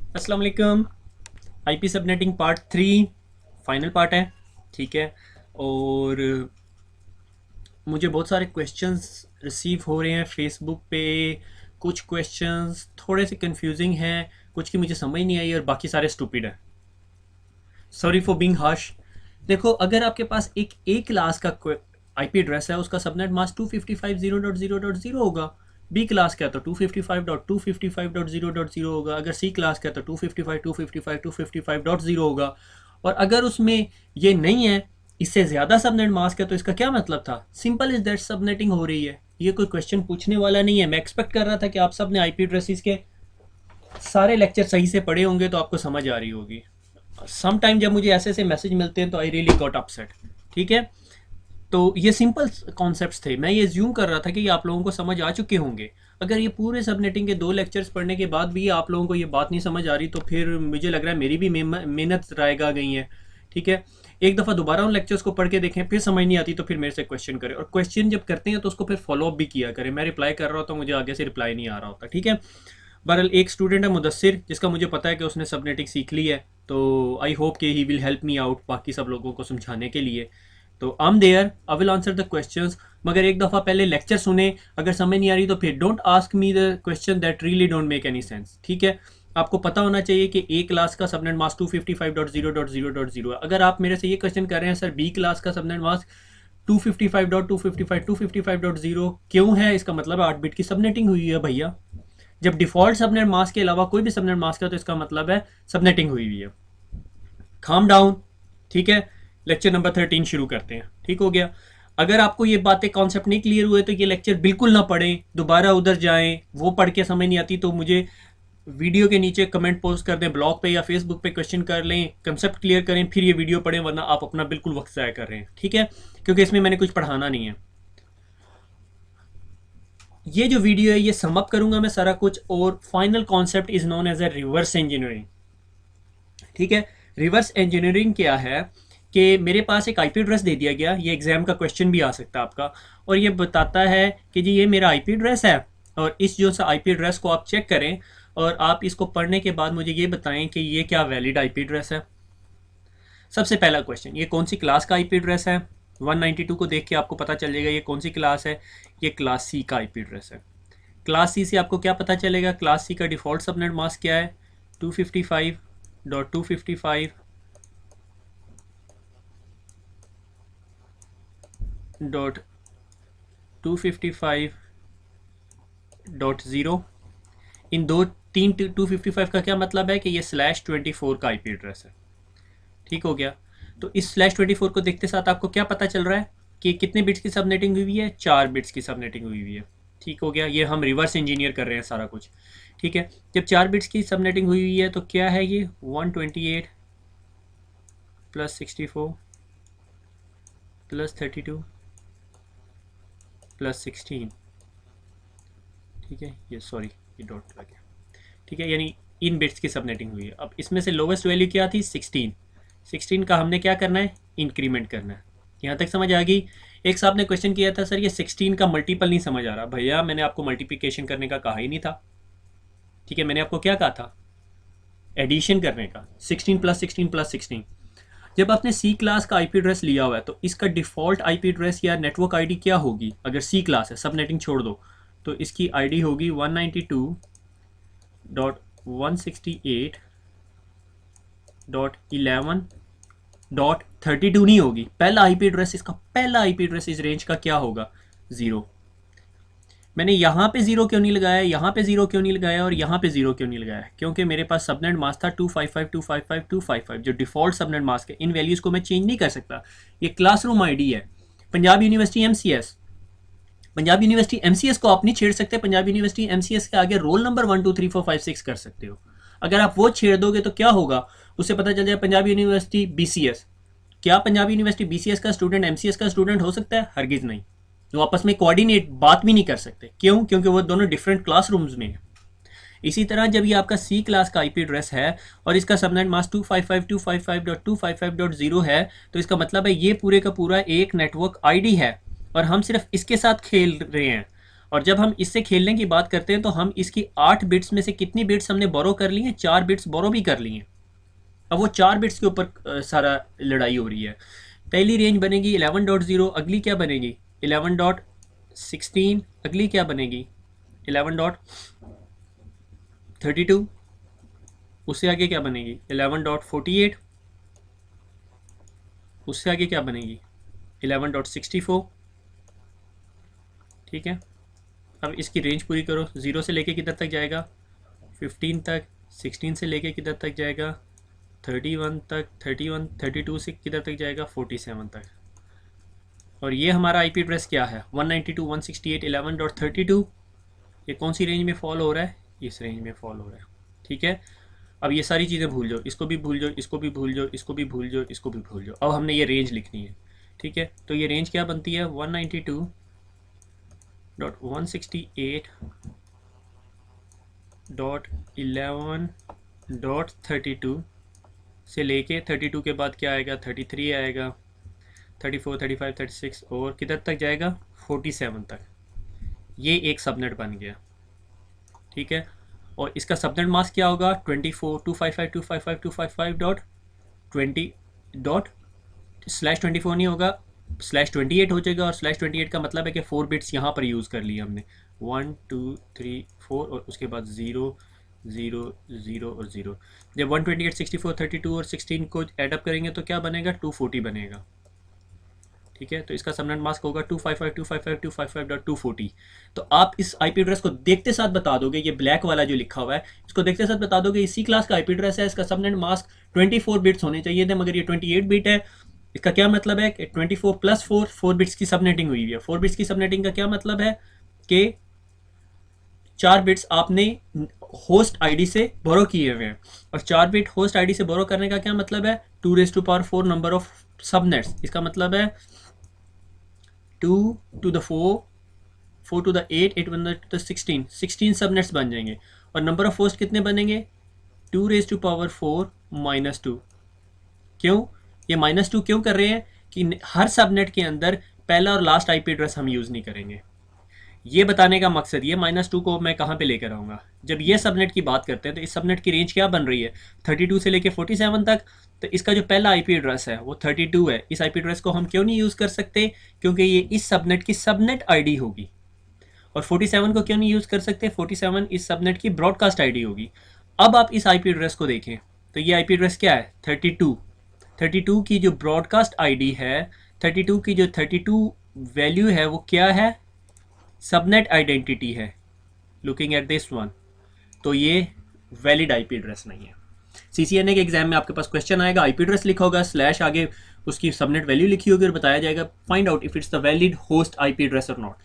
अस्सलाम वालेकुम। IP subnetting part 3 final part है। ठीक है। और मुझे बहुत सारे क्वेश्चंस रिसीव हो रहे हैं फेसबुक पे। कुछ क्वेश्चंस थोड़े से कंफ्यूजिंग हैं, कुछ की मुझे समझ नहीं आई और बाकी सारे स्टूपिड हैं। Sorry for being harsh. देखो, अगर आपके पास एक क्लास का आईपी एड्रेस है, उसका सबनेट मास्क 255.0.0.0 होगा। बी क्लास का तो 255.255.0.0 होगा। अगर सी क्लास का तो 255.255.255.0 होगा। और अगर उसमें ये नहीं है, इससे ज़्यादा सबनेट मास्क है, तो इसका क्या मतलब था? सिंपल इज दैट, सबनेटिंग हो रही है। ये कोई क्वेश्चन पूछने वाला नहीं है। मैं एक्सपेक्ट कर रहा था कि आप सब ने आईपी एड्रेसेस के सारे लेक्चर सही से पढ़े होंगे, तो आपको समझ आ रही होगी। सम टाइम जब मुझे ऐसे ऐसे मैसेज मिलते हैं तो आई रियली गॉट अपसेट। ठीक है। तो ये सिंपल कॉन्सेप्ट्स थे। मैं ये ज्यूम कर रहा था कि ये आप लोगों को समझ आ चुके होंगे। अगर ये पूरे सबनेटिंग के 2 लेक्चर्स पढ़ने के बाद भी आप लोगों को ये बात नहीं समझ आ रही, तो फिर मुझे लग रहा है मेरी भी मेहनत रायगा गई है। ठीक है। एक दफ़ा दोबारा उन लेक्चर्स को पढ़ के देखें, फिर समझ नहीं आती तो फिर मेरे से क्वेश्चन करें, और क्वेश्चन जब करते हैं तो उसको फिर फॉलो अप भी किया करें। मैं रिप्लाई कर रहा होता हूँ, मुझे आगे से रिप्लाई नहीं आ रहा होता। ठीक है। बहरहाल, एक स्टूडेंट है मुदस्सिर, जिसका मुझे पता है कि उसने सबनेटिंग सीख ली है, तो आई होप कि he will help me out बाकी सब लोगों को समझाने के लिए। तो I am there, I will answer the questions. मगर एक दफ़ा पहले लेक्चर सुने। अगर समझ नहीं आ रही तो फिर don't ask me the question that really don't make any sense. ठीक है। आपको पता होना चाहिए कि ए क्लास का सबनेट मास्क 255.0.0.0 है। अगर आप मेरे से ये क्वेश्चन कर रहे हैं, सर बी क्लास का सबनेट मास्क 255.255.255.0 क्यों है, इसका मतलब 8 बिट की सबनेटिंग हुई है भैया। जब डिफॉल्ट सबनेट मास्क के अलावा कोई भी सबनेट मास्क है, तो इसका मतलब है सबनेटिंग हुई हुई है। Calm down. ठीक है। लेक्चर नंबर 13 शुरू करते हैं। ठीक हो गया। अगर आपको ये बातें कॉन्सेप्ट नहीं क्लियर हुए तो ये लेक्चर बिल्कुल ना पढ़ें, दोबारा उधर जाएं। वो पढ़ के समझ नहीं आती तो मुझे वीडियो के नीचे कमेंट पोस्ट कर दें, ब्लॉग पे या फेसबुक पे क्वेश्चन कर लें, कंसेप्ट क्लियर करें, फिर ये वीडियो पढ़ें, वरना आप अपना बिल्कुल वक्त ज़ाया कर रहे हैं। ठीक है। क्योंकि इसमें मैंने कुछ पढ़ाना नहीं है। ये जो वीडियो है ये समअप करूंगा मैं सारा कुछ, और final concept is known as a reverse engineering. ठीक है। रिवर्स इंजीनियरिंग क्या है कि मेरे पास एक आईपी एड्रेस दे दिया गया, ये एग्जाम का क्वेश्चन भी आ सकता है आपका, और ये बताता है कि जी ये मेरा आईपी एड्रेस है, और इस जो सा आईपी एड्रेस को आप चेक करें, और आप इसको पढ़ने के बाद मुझे ये बताएं कि ये क्या वैलिड आईपी एड्रेस है। सबसे पहला क्वेश्चन, ये कौन सी क्लास का आईपी एड्रेस है? 192 को देख के आपको पता चल जाएगा ये कौन सी क्लास है। ये क्लास सी का आईपी एड्रेस है। क्लास सी से आपको क्या पता चलेगा? क्लास सी का डिफ़ॉल्ट सबनेट मास्क क्या है? 255.255.0। इन दो तीन 255 का क्या मतलब है कि ये /24 का आईपी एड्रेस है। ठीक हो गया। तो इस /24 को देखते साथ आपको क्या पता चल रहा है कि कितने बिट्स की सबनेटिंग हुई है? 4 बिट्स की सबनेटिंग हुई हुई है। ठीक हो गया। ये हम रिवर्स इंजीनियर कर रहे हैं सारा कुछ। ठीक है। जब 4 बिट्स की सबनेटिंग हुई हुई है तो क्या है ये? 128 प्लस 64 प्लस 32 प्लस 16। ठीक है। ये सॉरी, ये डॉट लग गया। ठीक है। यानी इन बिट्स की सबनेटिंग हुई है। अब इसमें से लोवेस्ट वैल्यू क्या थी? 16। 16 का हमने क्या करना है? इंक्रीमेंट करना है। यहाँ तक समझ आ गई? एक साहब ने क्वेश्चन किया था, सर ये 16 का मल्टीपल नहीं समझ आ रहा। भैया मैंने आपको मल्टीप्लिकेशन करने का कहा ही नहीं था। ठीक है। मैंने आपको क्या कहा था? एडिशन करने का। 16 प्लस 16 प्लस 16। जब आपने सी क्लास का आईपी एड्रेस लिया हुआ है तो इसका डिफ़ॉल्ट आईपी एड्रेस या नेटवर्क आईडी क्या होगी? अगर सी क्लास है, सब नेटिंग छोड़ दो, तो इसकी आईडी होगी 192.168.11.32 नहीं होगी। पहला आईपी एड्रेस, इसका पहला आईपी एड्रेस इस रेंज का क्या होगा? 0। मैंने यहाँ पे ज़ीरो क्यों नहीं लगाया, यहाँ पे ज़ीरो क्यों नहीं लगाया और यहाँ पे ज़ीरो क्यों नहीं लगाया? क्योंकि मेरे पास सबनेट मास्क था 255.255.255 जो डिफ़ॉल्ट सबनेट मास्क है। इन वैल्यूज़ को मैं चेंज नहीं कर सकता। ये क्लासरूम आईडी है। Punjab university MCS, Punjab university MCS को आप नहीं छेड़ सकते। पंजाब यूनिवर्सिटी एमसीएस के आगे रोल नंबर 1 2 3 4 5 6 कर सकते हो। अगर आप वो छेड़ दोगे तो क्या होगा? उससे पता चल जाए पंजाब यूनिवर्सिटी बीसीएस। क्या पंजाब यूनिवर्सिटी बीसीएस का स्टूडेंट एमसीएस का स्टूडेंट हो सकता है? हरगिज़ नहीं। वो आपस में कोऑर्डिनेट बात भी नहीं कर सकते। क्यों? क्योंकि वो दोनों डिफरेंट क्लासरूम्स में हैं। इसी तरह जब ये आपका सी क्लास का आईपी एड्रेस है और इसका सबनेट मास्क 255.255.255.0 है, तो इसका मतलब है ये पूरे का पूरा एक नेटवर्क आईडी है और हम सिर्फ इसके साथ खेल रहे हैं। और जब हम इससे खेलने की बात करते हैं तो हम इसकी 8 बिट्स में से कितनी बिट्स हमने बोरो कर ली हैं, 4 बिट्स बोरो भी कर ली हैं। अब वो 4 बिट्स के ऊपर सारा लड़ाई हो रही है। पहली रेंज बनेगी 11.0, अगली क्या बनेगी 11.16, अगली क्या बनेगी 11.32, उससे आगे क्या बनेगी 11.48, उससे आगे क्या बनेगी 11.64। ठीक है, अब इसकी रेंज पूरी करो, 0 से लेके किधर तक जाएगा 15 तक, 16 से लेके किधर तक जाएगा 31 तक, 31 32 से किधर तक जाएगा 47 तक। और ये हमारा आईपी एड्रेस क्या है 192.168.11.32। ये कौन सी रेंज में फॉल हो रहा है, इस रेंज में फॉल हो रहा है। ठीक है, अब ये सारी चीज़ें भूल जाओ, इसको भी भूल जाओ, इसको भी भूल जाओ, इसको भी भूल जाओ, इसको भी भूल जाओ। अब हमने ये रेंज लिखनी है। ठीक है, तो ये रेंज क्या बनती है 192.168.11.32 से लेके 32 के बाद क्या आएगा 33 आएगा, 34 35 36 और किधर तक जाएगा 47 तक। ये एक सबनेट बन गया। ठीक है, और इसका सबनेट मास्क क्या होगा 24.255.255.255.20 नहीं होगा /28 हो जाएगा। और /28 का मतलब है कि 4 बिट्स यहाँ पर यूज़ कर लिए हमने 1 2 3 4 और उसके बाद 0 0 0 और 0। जब 128 64 32 और 16 को एडअप करेंगे तो क्या बनेगा 240 बनेगा। ठीक है, तो इसका सबनेट मास्क होगा 255.255.255.240। तो आप इस आईपी एड्रेस को देखते साथ बता दोगे, ये ब्लैक वाला जो लिखा हुआ है इसको देखते साथ बता दोगे इसी क्लास का आईपी एड्रेस है, इसका सबनेट मास्क 24 बिट्स होने चाहिए थे मगर ये 28 बिट है। इसका क्या मतलब है कि 24 प्लस 4 बिट्स की सबनेटिंग हुई है। 4 बिट्स की सबनेटिंग का क्या मतलब है कि 4 बिट्स आपने होस्ट आईडी से बोरो किए हुए हैं। और 4 बिट होस्ट आईडी से बोरो करने का क्या मतलब है 2⁴ नंबर ऑफ सबनेट्स। इसका मतलब है 2 to the 4, 4 to the 8, 8 to the 16 subnets बन जाएंगे। और नंबर ऑफ होस्ट कितने बनेंगे 2⁴ -2। क्यों ये -2 क्यों कर रहे हैं कि हर सबनेट के अंदर पहला और लास्ट आईपी एड्रेस हम यूज़ नहीं करेंगे। ये बताने का मकसद ये -2 को मैं कहाँ पे लेकर आऊँगा। जब ये सबनेट की बात करते हैं तो इस सबनेट की रेंज क्या बन रही है 32 से लेके 47 तक। तो इसका जो पहला आईपी एड्रेस है वो 32 है। इस आईपी एड्रेस को हम क्यों नहीं यूज़ कर सकते, क्योंकि ये इस सबनेट की सबनेट आईडी होगी। और 47 को क्यों नहीं यूज़ कर सकते, 47 इस सबनेट की ब्रॉडकास्ट आईडी होगी। अब आप इस आईपी एड्रेस को देखें तो ये आईपी एड्रेस क्या है 32 की जो ब्रॉडकास्ट आईडी है 32 की जो 32 वैल्यू है वो क्या है सबनेट आइडेंटिटी है। लुकिंग एट दिस वन, तो ये वैलिड आईपी एड्रेस नहीं है। सीसीएनए के एग्जाम में आपके पास क्वेश्चन आएगा, आईपी एड्रेस लिखा होगा स्लैश आगे उसकी सबनेट वैल्यू लिखी होगी और बताया जाएगा find out if it's the valid host IP address और नॉट।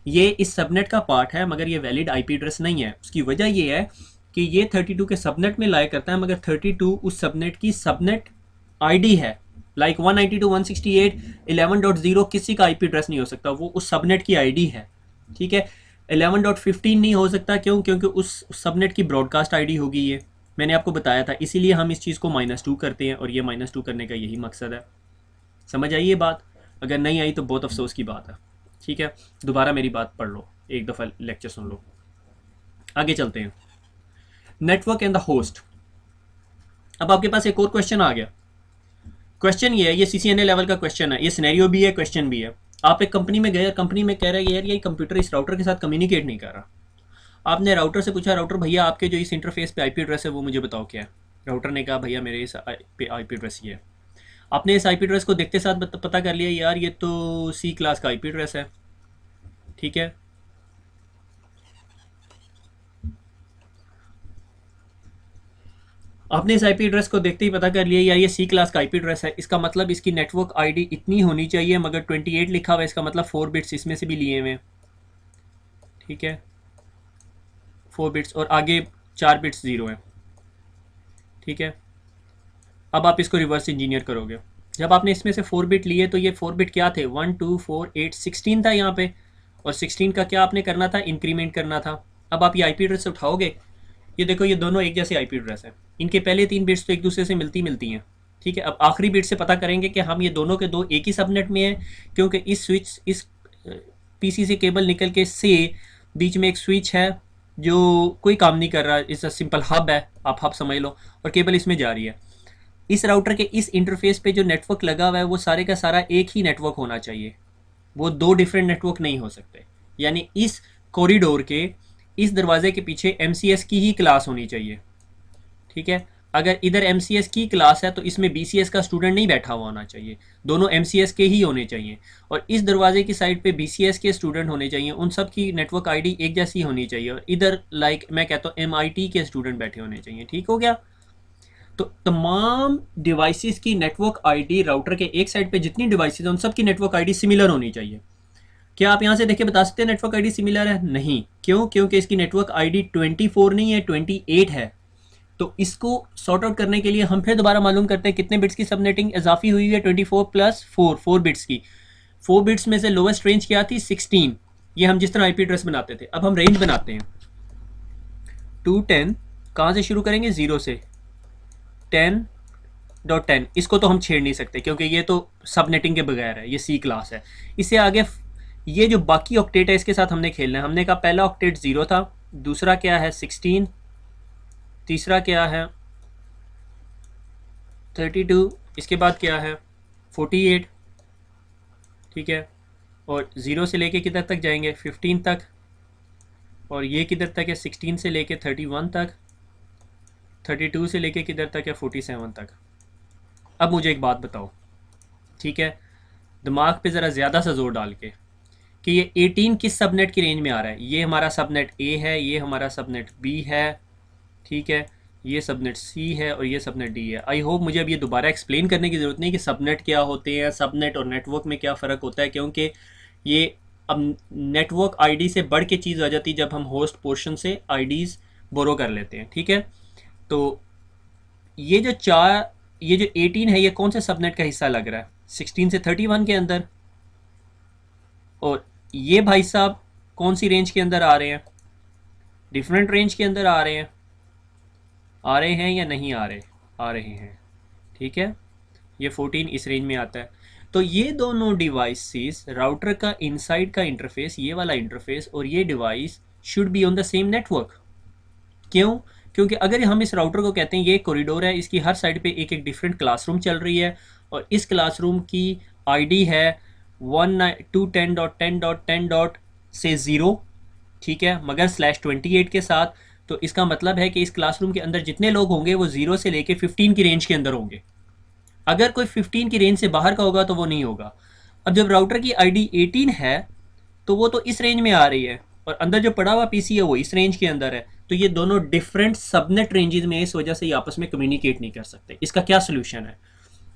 ये इस सबनेट का पार्ट है मगर ये वैलिड आईपी एड्रेस नहीं है। उसकी वजह ये है कि ये 32 के सबनेट में लाया करता है मगर 32 उस सबनेट की सबनेट आईडी है। लाइक 192.168.11.0 किसी का आईपी एड्रेस नहीं हो सकता, वो उस सबनेट की आईडी है। ठीक है, 11.15 नहीं हो सकता, क्यों, क्योंकि उस सबनेट की ब्रॉडकास्ट आईडी होगी। ये मैंने आपको बताया था, इसीलिए हम इस चीज़ को -2 करते हैं और ये -2 करने का यही मकसद है। समझ आई ये बात? अगर नहीं आई तो बहुत अफसोस की बात है। ठीक है, दोबारा मेरी बात पढ़ लो, एक दफ़ा लेक्चर सुन लो। आगे चलते हैं, नेटवर्क एंड द होस्ट। अब आपके पास एक और क्वेश्चन आ गया। क्वेश्चन ये है, ये सीसीएनए लेवल का क्वेश्चन है, ये सिनेरियो भी है क्वेश्चन भी है। आप एक कंपनी में गए और कंपनी में कह रहे हैं यार ये कंप्यूटर इस राउटर के साथ कम्युनिकेट नहीं कर रहा। आपने राउटर से पूछा राउटर भैया आपके जो इस इंटरफेस पे आईपी एड्रेस है वो मुझे बताओ क्या है। राउटर ने कहा भैया मेरे इस आईपी एड्रेस ये है। आपने इस आईपी एड्रेस को देखते साथ पता कर लिया यार ये तो सी क्लास का आईपी एड्रेस है। ठीक है, आपने इस आईपी एड्रेस को देखते ही पता कर लिया यार ये सी क्लास का आईपी एड्रेस है। इसका मतलब इसकी नेटवर्क आईडी इतनी होनी चाहिए मगर 28 लिखा हुआ है, इसका मतलब 4 बिट्स इसमें से भी लिए हुए हैं। ठीक है, 4 बिट्स और आगे 4 बिट्स 0 है। ठीक है, अब आप इसको रिवर्स इंजीनियर करोगे। जब आपने इसमें से 4 बिट लिए तो ये 4 बिट क्या थे 1 2 4 8 16 था यहाँ पे, और 16 का क्या आपने करना था इंक्रीमेंट करना था। अब आप ये आईपी एड्रेस से उठाओगे, ये देखो ये दोनों एक जैसे आईपी एड्रेस है, इनके पहले 3 बिट्स तो एक दूसरे से मिलती हैं। ठीक है, अब आखिरी बिट से पता करेंगे कि हम ये दोनों के दो एक ही सबनेट में हैं, क्योंकि इस स्विच इस पीसी से केबल निकल के से बीच में एक स्विच है जो कोई काम नहीं कर रहा, इस सिंपल हब है, आप हब समझ लो, और केबल इसमें जा रही है। इस राउटर के इस इंटरफेस पे जो नेटवर्क लगा हुआ है वो सारे का सारा एक ही नेटवर्क होना चाहिए, वो दो डिफरेंट नेटवर्क नहीं हो सकते। यानी इस कॉरिडोर के इस दरवाजे के पीछे MCS की ही क्लास होनी चाहिए, ठीक है। अगर इधर MCS की क्लास है तो इसमें BCS का स्टूडेंट नहीं बैठा हुआ होना चाहिए, दोनों MCS के ही होने चाहिए। और इस दरवाजे की साइड पे BCS के स्टूडेंट होने चाहिए, उन सब की नेटवर्क आईडी एक जैसी होनी चाहिए। और इधर मैं कहता हूँ MIT के स्टूडेंट बैठे होने चाहिए, ठीक हो गया। तो तमाम डिवाइसेस की नेटवर्क आईडी राउटर के एक साइड पे जितनी डिवाइसेस हैं उन सब की नेटवर्क आईडी सिमिलर होनी चाहिए। क्या आप यहाँ से देख के बता सकते हैं नेटवर्क आईडी सिमिलर है? नहीं। क्यों? क्योंकि इसकी नेटवर्क आईडी 24 नहीं है, 28 है। तो इसको सॉर्ट आउट करने के लिए हम फिर दोबारा मालूम करते हैं कितने बिट्स की सबनेटिंग इजाफी हुई है। 24 प्लस 4 बिट्स की। 4 बिट्स में से लोवेस्ट रेंज क्या थी? 16। ये हम जिस तरह आईपी एड्रेस बनाते थे, अब हम रेंज बनाते हैं 2 10। कहाँ से शुरू करेंगे? 0 से 10.10। इसको तो हम छेड़ नहीं सकते क्योंकि ये तो सबनेटिंग के बगैर है, ये C क्लास है। इससे आगे ये जो बाकी ऑक्टेट है इसके साथ हमने खेलना है। हमने कहा पहला ऑक्टेट 0 था, दूसरा क्या है 16, तीसरा क्या है 32, इसके बाद क्या है 48, ठीक है। और 0 से लेके किधर तक जाएंगे? 15 तक। और ये किधर तक है? 16 से लेके 31 तक। 32 से लेके किधर तक है? 47 तक। अब मुझे एक बात बताओ, ठीक है, दिमाग पे ज़रा ज़्यादा सा जोर डाल के, कि ये 18 किस सबनेट की रेंज में आ रहा है? ये हमारा सबनेट A है, ये हमारा सबनेट B है, ठीक है, ये सबनेट C है और ये सबनेट D है। आई होप मुझे अब ये दोबारा एक्सप्लेन करने की ज़रूरत नहीं कि सबनेट क्या होते हैं, सबनेट और नेटवर्क में क्या फ़र्क होता है, क्योंकि ये अब नेटवर्क आईडी से बढ़ के चीज़ आ जाती है जब हम होस्ट पोर्शन से आईडीज़ बोरो कर लेते हैं, ठीक है। तो ये जो 18 है ये कौन से सबनेट का हिस्सा लग रहा है? 16 से 31 के अंदर। और ये भाई साहब कौन सी रेंज के अंदर आ रहे हैं? डिफरेंट रेंज के अंदर आ रहे हैं, आ रहे हैं या नहीं आ रहे? आ रहे हैं, ठीक है। ये 14 इस रेंज में आता है। तो ये दोनों डिवाइसेस, राउटर का इनसाइड का इंटरफेस, ये वाला इंटरफेस, और ये device should be on the same network. क्यों? क्योंकि अगर हम इस राउटर को कहते हैं ये कॉरिडोर है, इसकी हर साइड पे एक एक डिफरेंट क्लासरूम चल रही है, और इस क्लासरूम की आईडी है 192.10.10.10 से 0, ठीक है, मगर /28 के साथ। तो इसका मतलब है कि इस क्लासरूम के अंदर जितने लोग होंगे वो 0 से लेके 15 की रेंज के अंदर होंगे। अगर कोई 15 की रेंज से बाहर का होगा तो वो नहीं होगा। अब जब राउटर की आईडी 18 है तो वो तो इस रेंज में आ रही है, और अंदर जो पड़ा हुआ पीसी है वो इस रेंज के अंदर है। तो ये दोनों डिफरेंट सबनेट रेंजेस में, इस वजह से ये आपस में कम्युनिकेट नहीं कर सकते। इसका क्या सोल्यूशन है?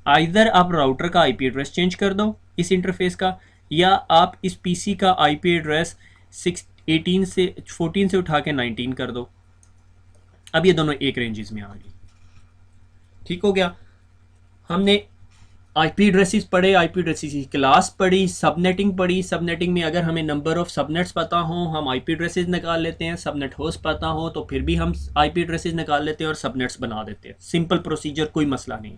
आइदर आप राउटर का आईपी एड्रेस चेंज कर दो इस इंटरफेस का, या आप इस पीसी का आईपी एड्रेस 14 से उठा के 19 कर दो। अब ये दोनों एक रेंजेस में आ गई, ठीक हो गया। हमने आईपी एड्रेसेस पढ़े, आईपी एड्रेसेस की क्लास पढ़ी, सबनेटिंग पढ़ी। सबनेटिंग में अगर हमें नंबर ऑफ सबनेट्स पता हो हम आईपी एड्रेसेस निकाल लेते हैं, सबनेट होस्ट पता हो तो फिर भी हम आईपी एड्रेसेस निकाल लेते हैं और सबनेट्स बना देते हैं। सिंपल प्रोसीजर, कोई मसला नहीं है।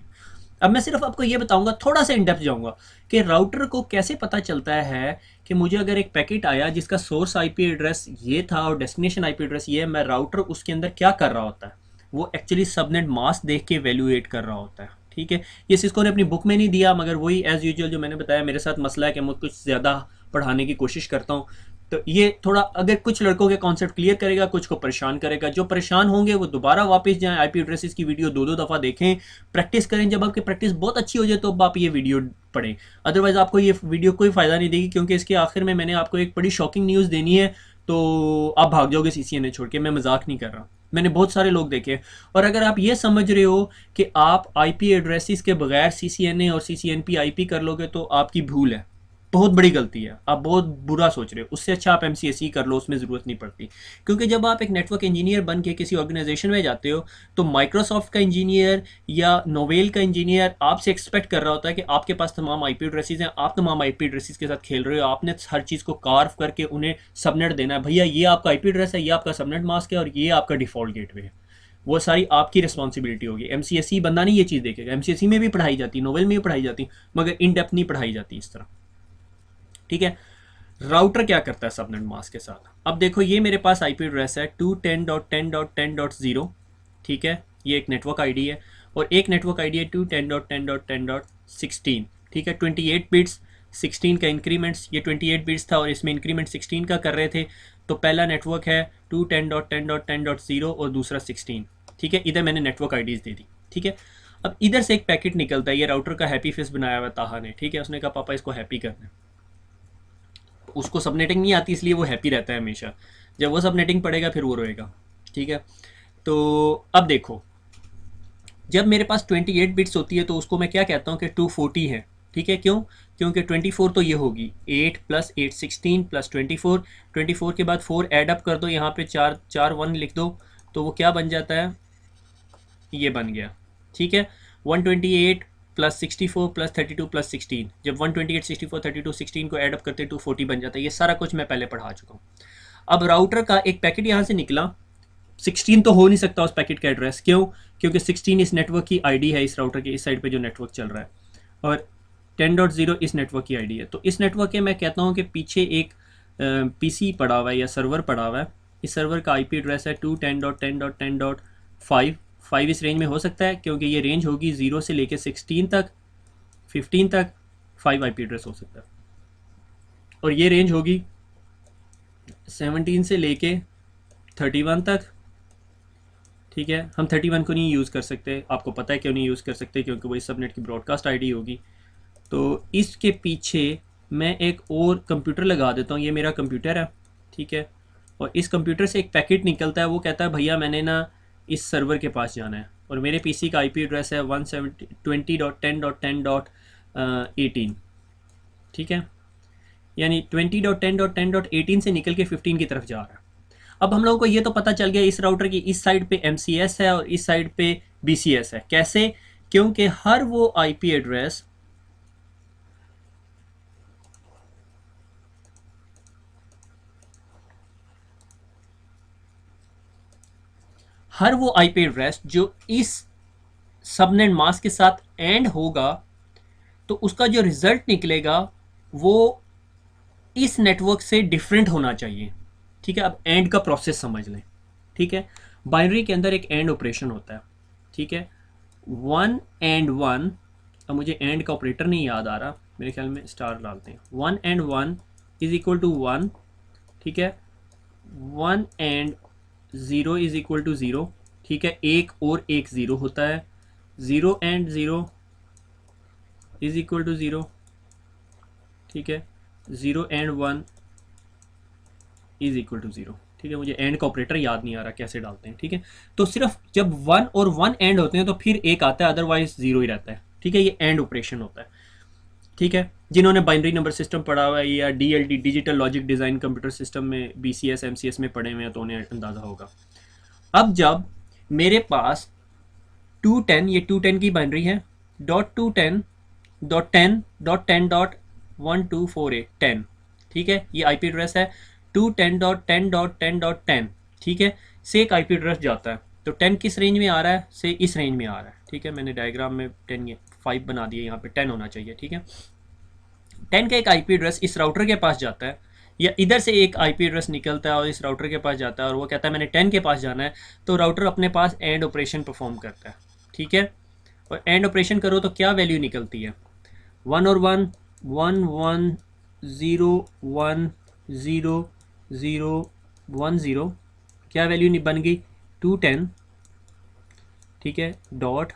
अब मैं सिर्फ आपको ये बताऊंगा, थोड़ा सा इन डेप्थ जाऊंगा कि राउटर को कैसे पता चलता है कि मुझे अगर एक पैकेट आया जिसका सोर्स आईपी एड्रेस ये था और डेस्टिनेशन आईपी एड्रेस ये है, मैं राउटर उसके अंदर क्या कर रहा होता है? वो एक्चुअली सबनेट मास्क देख के वैल्यूएट कर रहा होता है, ठीक है। ये सिस्को ने अपनी बुक में नहीं दिया, मगर वही एज यूजुअल जो मैंने बताया, मेरे साथ मसला है कि मैं कुछ ज़्यादा पढ़ाने की कोशिश करता हूँ। तो ये थोड़ा अगर कुछ लड़कों के कॉन्सेप्ट क्लियर करेगा, कुछ को परेशान करेगा। जो परेशान होंगे वो दोबारा वापस जाएं, आईपी एड्रेसेस की वीडियो 2-2 दफ़ा देखें, प्रैक्टिस करें। जब आपकी प्रैक्टिस बहुत अच्छी हो जाए तो अब आप ये वीडियो पढ़ें, अदरवाइज़ आपको ये वीडियो कोई फ़ायदा नहीं देगी, क्योंकि इसके आखिर में मैंने आपको एक बड़ी शॉकिंग न्यूज़ देनी है, तो आप भाग जाओगे CCNA छोड़ के। मैं मजाक नहीं कर रहा, मैंने बहुत सारे लोग देखे। और अगर आप ये समझ रहे हो कि आप आईपी एड्रेसेस के बगैर CCNA और CCNP IP कर लोगे तो आपकी भूल है, बहुत बड़ी गलती है, आप बहुत बुरा सोच रहे हो। उससे अच्छा आप MCSE कर लो, उसमें ज़रूरत नहीं पड़ती। क्योंकि जब आप एक नेटवर्क इंजीनियर बन के किसी ऑर्गेनाइजेशन में जाते हो तो माइक्रोसॉफ्ट का इंजीनियर या नोवेल का इंजीनियर आपसे एक्सपेक्ट कर रहा होता है कि आपके पास तमाम आईपी एड्रेसेस हैं, आप तमाम आईपी एड्रेसेस के साथ खेल रहे हो, आपने हर चीज़ को कार्व करके उन्हें सबनेट देना है। भैया ये आपका आईपी एड्रेस है, ये आपका सबनेट मास्क है और ये आपका डिफ़ॉल्ट गेटवे है। वो सारी आपकी रिस्पॉन्सिबिलिटी होगी। MCSE बंदा नहीं ये चीज़ देखेगा। MCSE में भी पढ़ाई जाती, नोवेल में भी पढ़ाई जाती, मगर इन डेप्थ नहीं पढ़ाई जाती इस तरह, ठीक है। राउटर क्या करता है सबनेट मास्क के साथ? अब देखो ये मेरे पास आईपी एड्रेस है 210.10.10.0, ठीक है, ये एक नेटवर्क आईडी है, और एक नेटवर्क आईडी है 210.10.10.16, ठीक है, 28 बिट्स, 16 का इंक्रीमेंट्स, ये 28 बिट्स था और इसमें इंक्रीमेंट 16 का कर रहे थे, तो पहला नेटवर्क है 210.10.10.0 और दूसरा 16, ठीक है, इधर मैंने नेटवर्क आईडीज़ दे दी, ठीक है। अब इधर से एक पैकेट निकलता है, ये राउटर का हैप्पी फेस बनाया हुआ ताहा ने, ठीक है, उसने कहा पापा इसको हैप्पी करना है, उसको सबनेटिंग नहीं आती इसलिए वो हैप्पी रहता है हमेशा, जब वो सबनेटिंग पड़ेगा फिर वो रोएगा, ठीक है। तो अब देखो, जब मेरे पास 28 बिट्स होती है तो उसको मैं क्या कहता हूँ कि 240 है, ठीक है, क्यों? क्योंकि 24 तो ये होगी 8 + 8 16 + 24, 24 के बाद 4 ऐड अप कर दो, यहाँ पे 4 4 1 लिख दो, तो वो क्या बन जाता है, ये बन गया, ठीक है, 128 + 64 + 32 + 16, जब 128 64 32 16 को ऐड अप करते 240 बन जाता है। ये सारा कुछ मैं पहले पढ़ा चुका हूँ। अब राउटर का एक पैकेट यहाँ से निकला, 16 तो हो नहीं सकता उस पैकेट का एड्रेस, क्यों? क्योंकि 16 इस नेटवर्क की आईडी है, इस राउटर के इस साइड पे जो नेटवर्क चल रहा है, और 10.0 इस नेटवर्क की आईडी है। तो इस नेटवर्क के मैं कहता हूँ कि पीछे एक पीसी पड़ा हुआ है या सर्वर पड़ा हुआ है, इस सर्वर का आईपी एड्रेस है 210.10.10.5, 5 इस रेंज में हो सकता है क्योंकि ये रेंज होगी 0 से लेके 16 तक, 15 तक 5 आईपी एड्रेस हो सकता है, और ये रेंज होगी 17 से लेके 31 तक, ठीक है। हम 31 को नहीं यूज़ कर सकते, आपको पता है क्यों नहीं यूज़ कर सकते, क्योंकि वो इस सबनेट की ब्रॉडकास्ट आईडी होगी। तो इसके पीछे मैं एक और कंप्यूटर लगा देता हूँ, ये मेरा कंप्यूटर है, ठीक है, और इस कंप्यूटर से एक पैकेट निकलता है, वो कहता है भैया मैंने ना इस सर्वर के पास जाना है, और मेरे पीसी का आईपी एड्रेस है 120.10.10.18, ठीक है, यानी 20.10.10.18 से निकल के 15 की तरफ जा रहा है। अब हम लोगों को ये तो पता चल गया इस राउटर की इस साइड पे MCS है और इस साइड पे BCS है। कैसे? क्योंकि हर वो आईपी एड्रेस जो इस सबनेट मास्क के साथ एंड होगा तो उसका जो रिजल्ट निकलेगा वो इस नेटवर्क से डिफरेंट होना चाहिए, ठीक है। अब एंड का प्रोसेस समझ लें, ठीक है। बाइनरी के अंदर एक एंड ऑपरेशन होता है, ठीक है, 1 and 1, अब मुझे एंड का ऑपरेटर नहीं याद आ रहा, मेरे ख्याल में स्टार डालते हैं, 1 and 1 = 1, ठीक है, 1 and 0 = 0, ठीक है, एक और एक 0 होता है, 0 and 0 = 0, ठीक है, 0 and 1 = 0, ठीक है। मुझे एंड का ऑपरेटर याद नहीं आ रहा कैसे डालते हैं, ठीक है। तो सिर्फ जब 1 और 1 एंड होते हैं तो फिर एक आता है, अदरवाइज 0 ही रहता है, ठीक है, ये एंड ऑपरेशन होता है, ठीक है। जिन्होंने बाइनरी नंबर सिस्टम पढ़ा हुआ है या DLD digital logic design computer system में BCS MCS में पढ़े हुए हैं तो उन्हें अंदाज़ा होगा। अब जब मेरे पास 210, ये 210 की बाइनरी है, .210.10.10.1248 10, ठीक है, ये आईपी एड्रेस है 210.10.10.10, ठीक है, से एक आईपी एड्रेस जाता है, तो 10 किस रेंज में आ रहा है, से इस रेंज में आ रहा है, ठीक है। मैंने डायग्राम में 10 5 बना दिए, यहाँ पे 10 होना चाहिए, ठीक है। 10 का एक आईपी एड्रेस इस राउटर के पास जाता है, या इधर से एक आईपी एड्रेस निकलता है और इस राउटर के पास जाता है, और वो कहता है मैंने 10 के पास जाना है, तो राउटर अपने पास एंड ऑपरेशन परफॉर्म करता है, ठीक है। और एंड ऑपरेशन करो तो क्या वैल्यू निकलती है, 1 और 1 1 1 0 1 0 0 1 0, क्या वैल्यू बन गई 210, ठीक है, डॉट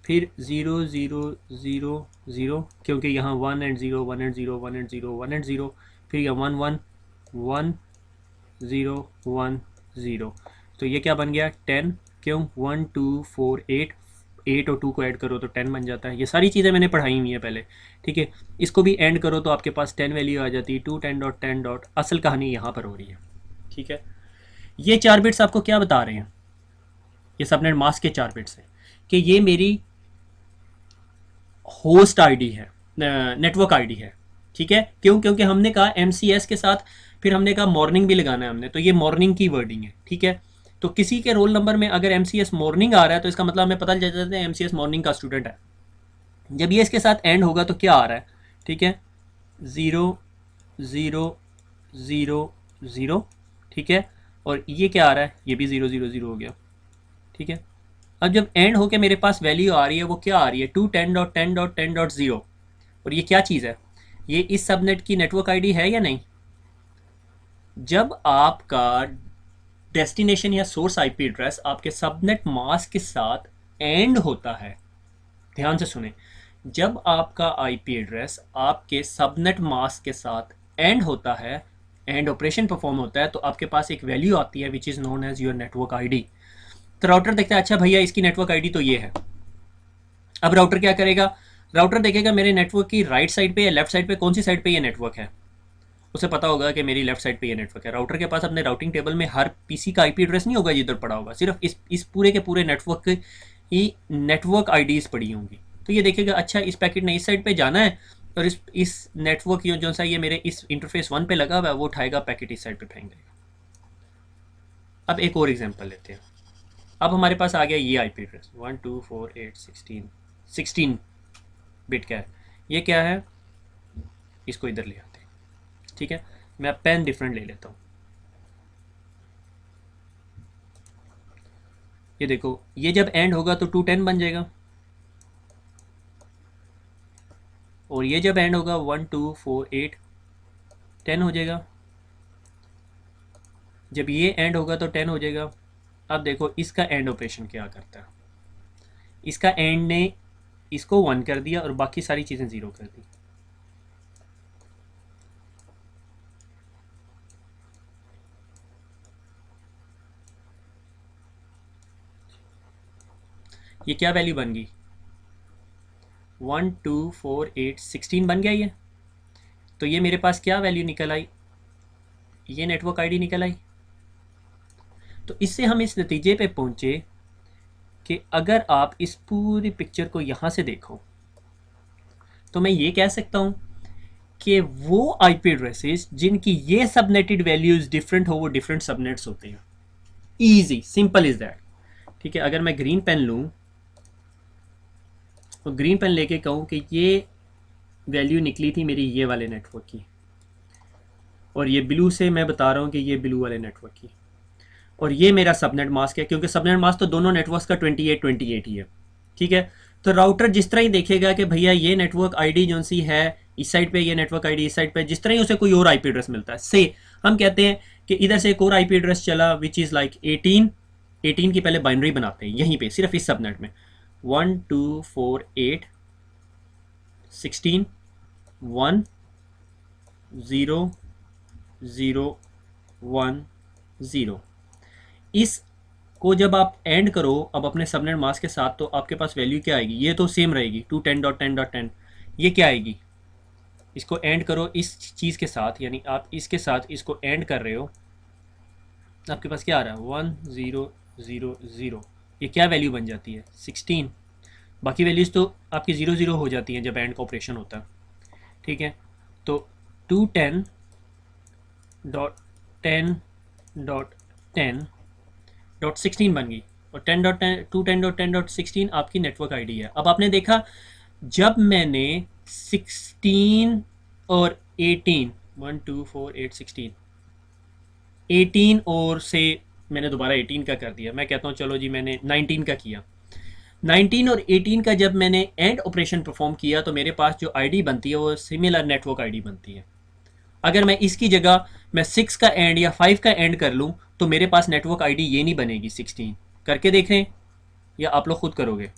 फिर 0 0 0 0, क्योंकि यहाँ 1 and 0 1 and 0 1 and 0 1 and 0, फिर यहाँ 1 1 1 0 1 0, तो ये क्या बन गया 10, क्यों 1 2 4 8 और 2 को ऐड करो तो 10 बन जाता है। ये सारी चीज़ें मैंने पढ़ाई हुई हैं पहले, ठीक है। इसको भी एंड करो तो आपके पास 10 वैल्यू आ जाती है, 210.10. असल कहानी यहाँ पर हो रही है, ठीक है। ये 4 बिट्स आपको क्या बता रहे हैं, ये सबनेट मास्क के 4 बिट्स हैं कि ये मेरी होस्ट आईडी है, नेटवर्क आईडी है, ठीक है। क्यों? क्योंकि हमने कहा MCS के साथ फिर हमने कहा मॉर्निंग भी लगाना है हमने, तो ये मॉर्निंग की वर्डिंग है, ठीक है। तो किसी के रोल नंबर में अगर MCS मॉर्निंग आ रहा है तो इसका मतलब हमें पता चल जाता है MCS मॉर्निंग का स्टूडेंट है। जब ये इसके साथ एंड होगा तो क्या आ रहा है, ठीक है, 0 0 0 0, ठीक है, और ये क्या आ रहा है, ये भी 0 0 0 हो गया, ठीक है। अब जब एंड होके मेरे पास वैल्यू आ रही है, वो क्या आ रही है, 210.10.10.0, और ये क्या चीज़ है, ये इस सबनेट की नेटवर्क आईडी है या नहीं। जब आपका डेस्टिनेशन या सोर्स आईपी एड्रेस आपके सबनेट मास्क के साथ एंड होता है, ध्यान से सुने, जब आपका आईपी एड्रेस आपके सबनेट मास्क के साथ एंड होता है, एंड ऑपरेशन परफॉर्म होता है, तो आपके पास एक वैल्यू आती है which is known as your network ID. तो राउटर देखता है, अच्छा भैया इसकी नेटवर्क आईडी तो ये है। अब राउटर क्या करेगा, राउटर देखेगा मेरे नेटवर्क की राइट साइड पे या लेफ्ट साइड पे, कौन सी साइड पे ये नेटवर्क है, उसे पता होगा कि मेरी लेफ्ट साइड पे ये नेटवर्क है। राउटर के पास अपने राउटिंग टेबल में हर पीसी का आईपी एड्रेस नहीं होगा जिधर पड़ा होगा, सिर्फ इस पूरे के पूरे नेटवर्क की नेटवर्क आईडीज पड़ी होंगी। तो ये देखेगा, अच्छा इस पैकेट ने इस साइड पे जाना है, और इस नेटवर्क जो सा ये मेरे इस इंटरफेस 1 पे लगा हुआ है, वो उठाएगा पैकेट इस साइड पे फेंक देगा। अब एक और एग्जांपल लेते हैं। अब हमारे पास आ गया ये आईपी एड्रेस 124.8.16 बिट का है, ये क्या है, इसको इधर ले आते हैं, ठीक है। मैं पेन डिफरेंट ले लेता हूँ, ये देखो, ये जब एंड होगा तो 210 बन जाएगा, और ये जब एंड होगा 124810 हो जाएगा, जब ये एंड होगा तो 10 हो जाएगा। अब देखो इसका एंड ऑपरेशन क्या करता है, इसका एंड ने इसको 1 कर दिया और बाकी सारी चीज़ें 0 कर दी। ये क्या वैल्यू बन गई, 124816 बन गया ये। तो ये मेरे पास क्या वैल्यू निकल आई, ये नेटवर्क आईडी निकल आई। तो इससे हम इस नतीजे पे पहुंचे कि अगर आप इस पूरी पिक्चर को यहाँ से देखो, तो मैं ये कह सकता हूँ कि वो आईपी एड्रेसेस जिनकी ये सबनेटेड वैल्यूज डिफरेंट हो, वो डिफरेंट सबनेट्स होते हैं। ईजी, सिंपल इज दैट, ठीक है। अगर मैं ग्रीन पेन लूँ और ग्रीन पेन लेके कहूँ कि ये वैल्यू निकली थी मेरी ये वाले नेटवर्क की, और ये ब्लू से मैं बता रहा हूँ कि ये ब्लू वाले नेटवर्क की, और ये मेरा सबनेट मास्क है, क्योंकि सबनेट मास्क तो दोनों नेटवर्क्स का 28 ही है, ठीक है। तो राउटर जिस तरह ही देखेगा कि भैया ये नेटवर्क आईडी जो सी है इस साइड पे, ये नेटवर्क आईडी इस साइड पे, जिस तरह ही उसे कोई और आईपी एड्रेस मिलता है, से हम कहते हैं कि इधर से एक और आईपी एड्रेस चला विच इज़ लाइक 18 की पहले बाइनरी बनाते हैं यहीं पे सिर्फ इस सबनेट में, 124816 1 0 0 1 0। इस को जब आप एंड करो अब अपने सबनेट मास्क के साथ, तो आपके पास वैल्यू क्या आएगी, ये तो सेम रहेगी 210.10.10। ये क्या आएगी, इसको एंड करो इस चीज़ के साथ, यानी आप इसके साथ इसको एंड कर रहे हो, आपके पास क्या आ रहा है 1000। ये क्या वैल्यू बन जाती है 16। बाकी वैल्यूज़ तो आपकी 00 हो जाती हैं जब एंड का ऑपरेशन होता है, ठीक है। तो 210.10.10.16 बन गई, और 210.10.16 आपकी नेटवर्क आईडी है। अब आपने देखा जब मैंने 16 और 18 1 2 4 8 16 18 और से मैंने दोबारा 18 का कर दिया, मैं कहता हूँ चलो जी मैंने 19 का किया, 19 और 18 का जब मैंने एंड ऑपरेशन परफॉर्म किया, तो मेरे पास जो आईडी बनती है वो सिमिलर नेटवर्क आईडी बनती है। अगर मैं इसकी जगह मैं 6 का एंड या 5 का एंड कर लूँ, तो मेरे पास नेटवर्क आईडी ये नहीं बनेगी 16। करके देख रहे हैं या आप लोग खुद करोगे,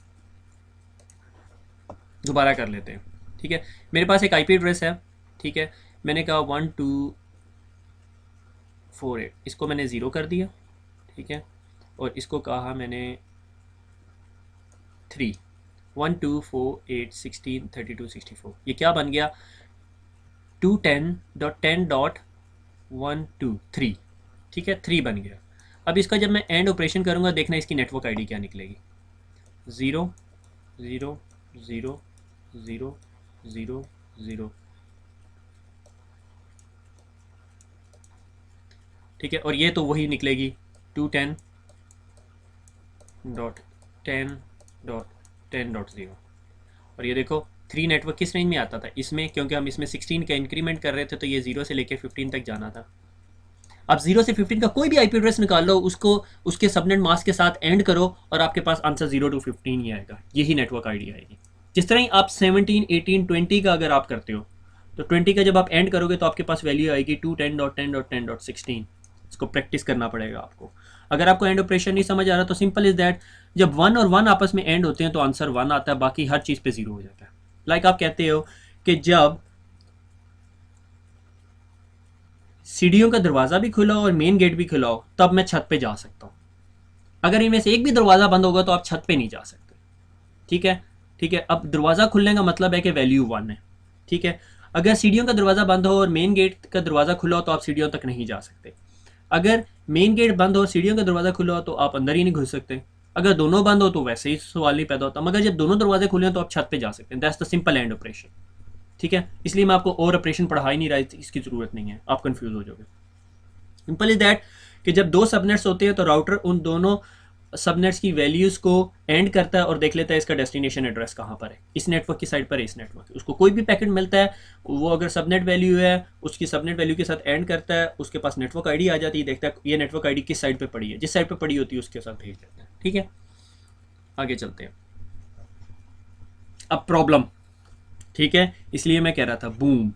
दोबारा कर लेते हैं, ठीक है। मेरे पास एक आईपी एड्रेस है, ठीक है, मैंने कहा 1248, इसको मैंने 0 कर दिया, ठीक है, और इसको कहा मैंने 3 1 2 4 8 16 32 64। ये क्या बन गया 210.10.123, ठीक है, 3 बन गया। अब इसका जब मैं एंड ऑपरेशन करूंगा, देखना इसकी नेटवर्क आईडी क्या निकलेगी, 0 0 0 0 0 0, ठीक है। और ये तो वही निकलेगी 210.10.10.0, और ये देखो 3 नेटवर्क किस रेंज में आता था? इसमें, क्योंकि हम इसमें 16 का इंक्रीमेंट कर रहे थे तो ये 0 से लेकर 15 तक जाना था। अब 0 से 15 का कोई भी आईपी एड्रेस निकाल लो, उसको उसके सबनेट मास्क के साथ एंड करो और आपके पास आंसर 0 to 15 ही आएगा। यही नेटवर्क आईडी आएगी। जिस तरह ही आप 17, 18, 20 का अगर आप करते हो तो 20 का जब आप एंड करोगे तो आपके पास वैल्यू आएगी 210.10.10.16। इसको प्रैक्टिस करना पड़ेगा आपको। अगर आपको एंड ऑपरेशन नहीं समझ आ रहा तो सिंपल इज दैट, जब 1 और 1 आपस में एंड होते हैं तो आंसर 1 आता है, बाकी हर चीज़ पे 0 हो जाता है। लाइक आप कहते हो कि जब सीढ़ियों का दरवाज़ा भी खुला हो और मेन गेट भी खुला हो तब मैं छत पे जा सकता हूँ। अगर इनमें से एक भी दरवाज़ा बंद होगा तो आप छत पे नहीं जा सकते। ठीक है, ठीक है। अब दरवाज़ा खुलने का मतलब है कि वैल्यू 1 है। ठीक है, अगर सीढ़ियों का दरवाज़ा बंद हो और मेन गेट का दरवाज़ा खुला हो तो आप सीढ़ियों तक नहीं जा सकते। अगर मेन गेट बंद हो, सीढ़ियों का दरवाज़ा खुला हो तो आप अंदर ही नहीं घुस सकते। अगर दोनों बंद हो तो वैसे ही सवाल नहीं पैदा होता, मगर जब दोनों दरवाजे खुले हो तो आप छत पे जा सकते हैं। That's the simple and operation. ठीक है, इसलिए मैं आपको और ऑपरेशन पढ़ा ही नहीं रहा, इसकी ज़रूरत नहीं है, आप कंफ्यूज हो जाओगे। सिंपल इज दैट कि जब दो सबनेट्स होते हैं तो राउटर उन दोनों सबनेट्स की वैल्यूज़ को एंड करता है और देख लेता है इसका डेस्टिनेशन एड्रेस कहाँ पर है, इस नेटवर्क की साइड पर है, इस नेटवर्क। उसको कोई भी पैकेट मिलता है, वो अगर सबनेट वैल्यू है उसकी सबनेट वैल्यू के साथ एंड करता है, उसके पास नेटवर्क आईडी आ जाती है, देखता है ये नेटवर्क आईडी किस साइड पर पड़ी है, जिस साइड पर पड़ी होती है उसके साथ भेज देता है। ठीक है, आगे चलते हैं। अब प्रॉब्लम, ठीक है, इसलिए मैं कह रहा था बूम।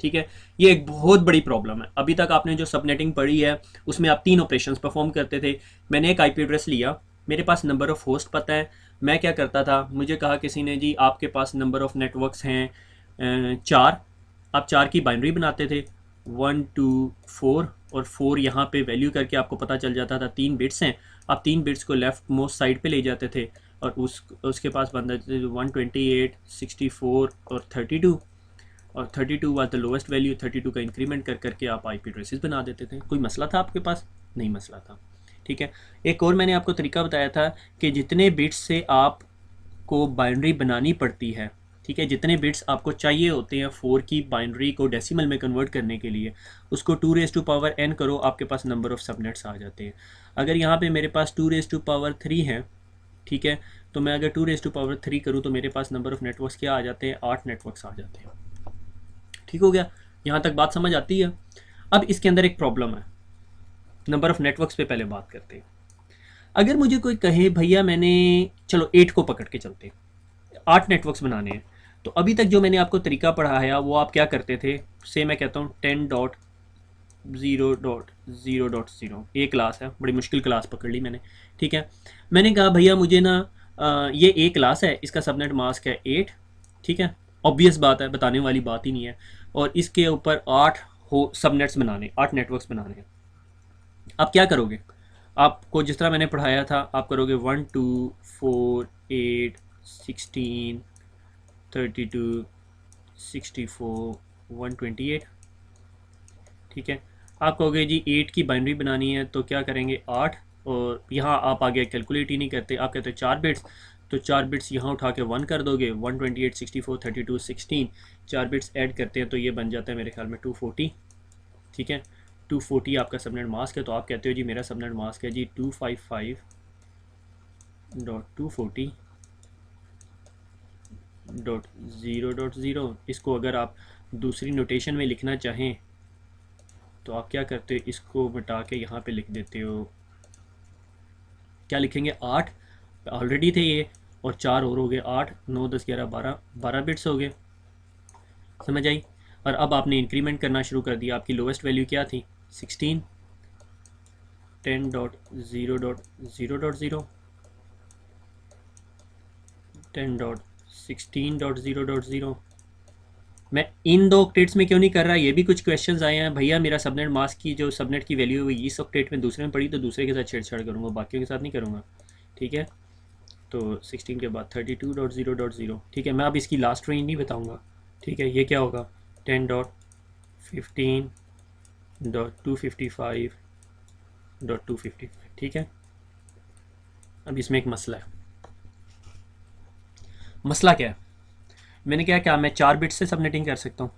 ठीक है, ये एक बहुत बड़ी प्रॉब्लम है। अभी तक आपने जो सबनेटिंग पढ़ी है उसमें आप 3 ऑपरेशंस परफॉर्म करते थे। मैंने एक आईपी एड्रेस लिया, मेरे पास नंबर ऑफ़ होस्ट पता है, मैं क्या करता था, मुझे कहा किसी ने जी आपके पास नंबर ऑफ़ नेटवर्क्स हैं 4, आप 4 की बाइनरी बनाते थे 1 2 4, और 4 यहाँ पे वैल्यू करके आपको पता चल जाता था 3 बिट्स हैं। आप 3 बिट्स को लेफ्ट मोस्ट साइड पे ले जाते थे और उसके पास बन जाते थे 128, 64 और 32, और 32 वाज द लोएस्ट वैल्यू। 32 का इंक्रीमेंट कर करके आप आईपी एड्रेसेस बना देते थे। कोई मसला था आपके पास? नहीं मसला था। ठीक है, एक और मैंने आपको तरीका बताया था कि जितने बिट्स से आपको बाइनरी बनानी पड़ती है, ठीक है, जितने बिट्स आपको चाहिए होते हैं 4 की बाइनरी को डेसिमल में कन्वर्ट करने के लिए, उसको 2 रेज़ टू पावर n करो, आपके पास नंबर ऑफ़ सबनेट्स आ जाते हैं। अगर यहाँ पे मेरे पास 2 रेज़ टू पावर 3 है, ठीक है, तो मैं अगर 2 रेज़ टू पावर 3 करूँ तो मेरे पास नंबर ऑफ़ नेटवर्क्स क्या आ जाते हैं? 8 नेटवर्क्स आ जाते हैं। ठीक हो गया, यहाँ तक बात समझ आती है? अब इसके अंदर एक प्रॉब्लम है, नंबर ऑफ़ नेटवर्क्स पे पहले बात करते हैं। अगर मुझे कोई कहे भैया मैंने, चलो 8 को पकड़ के चलते हैं, 8 नेटवर्क्स बनाने हैं, तो अभी तक जो मैंने आपको तरीका पढ़ाया वो आप क्या करते थे? से मैं कहता हूँ 10.0.0.0, एक क्लास है, बड़ी मुश्किल क्लास पकड़ ली मैंने। ठीक है, मैंने कहा भैया मुझे ना ये एक क्लास है, इसका सबनेट मास्क है 8। ठीक है, ऑब्वियस बात है, बताने वाली बात ही नहीं है, और इसके ऊपर 8 हो सबनेट्स बनाने, 8 नेटवर्क्स बनाने हैं। आप क्या करोगे? आपको जिस तरह मैंने पढ़ाया था आप करोगे 1 2 4 8 16 32 64 128। ठीक है, आप कहोगे जी 8 की बाइनरी बनानी है तो क्या करेंगे 8, और यहाँ आप आगे कैलकुलेट ही नहीं करते, आप कहते हो 4 बिट्स, तो 4 बिट्स यहाँ उठा के 1 कर दोगे, 128 64 32 16, 4 बिट्स ऐड करते हैं तो ये बन जाता है मेरे ख्याल में 240। ठीक है, 240 आपका सबनेट मास्क है, तो आप कहते हो जी मेरा सबनेट मास्क है जी 255.240.0.0। इसको अगर आप दूसरी नोटेशन में लिखना चाहें तो आप क्या करते हो, इसको मिटा के यहाँ पे लिख देते हो, क्या लिखेंगे 8 ऑलरेडी थे ये, और 4 और हो गए 8 9 10 11 12, 12 बिट्स हो गए। समझ आई? और अब आपने इंक्रीमेंट करना शुरू कर दिया। आपकी लोएस्ट वैल्यू क्या थी? 16, 10.0.0.0, 10.16.0.0। मैं इन 2 ऑक्टेट्स में क्यों नहीं कर रहा, ये भी कुछ क्वेश्चंस आए हैं। भैया मेरा सबनेट मास्क की जो सबनेट की वैल्यू हुई इस ऑक्टेट में दूसरे में पड़ी तो दूसरे के साथ छेड़छाड़ करूँगा, बाकियों के साथ नहीं करूँगा। ठीक है, तो 16 के बाद 32.0.0। ठीक है, मैं अब इसकी लास्ट रेंज नहीं बताऊँगा। ठीक है, ये क्या होगा 10.15.255.255। ठीक है, अब इसमें एक मसला है। मसला क्या है? मैंने क्या मैं 4 बिट्स से सबनेटिंग कर सकता हूँ।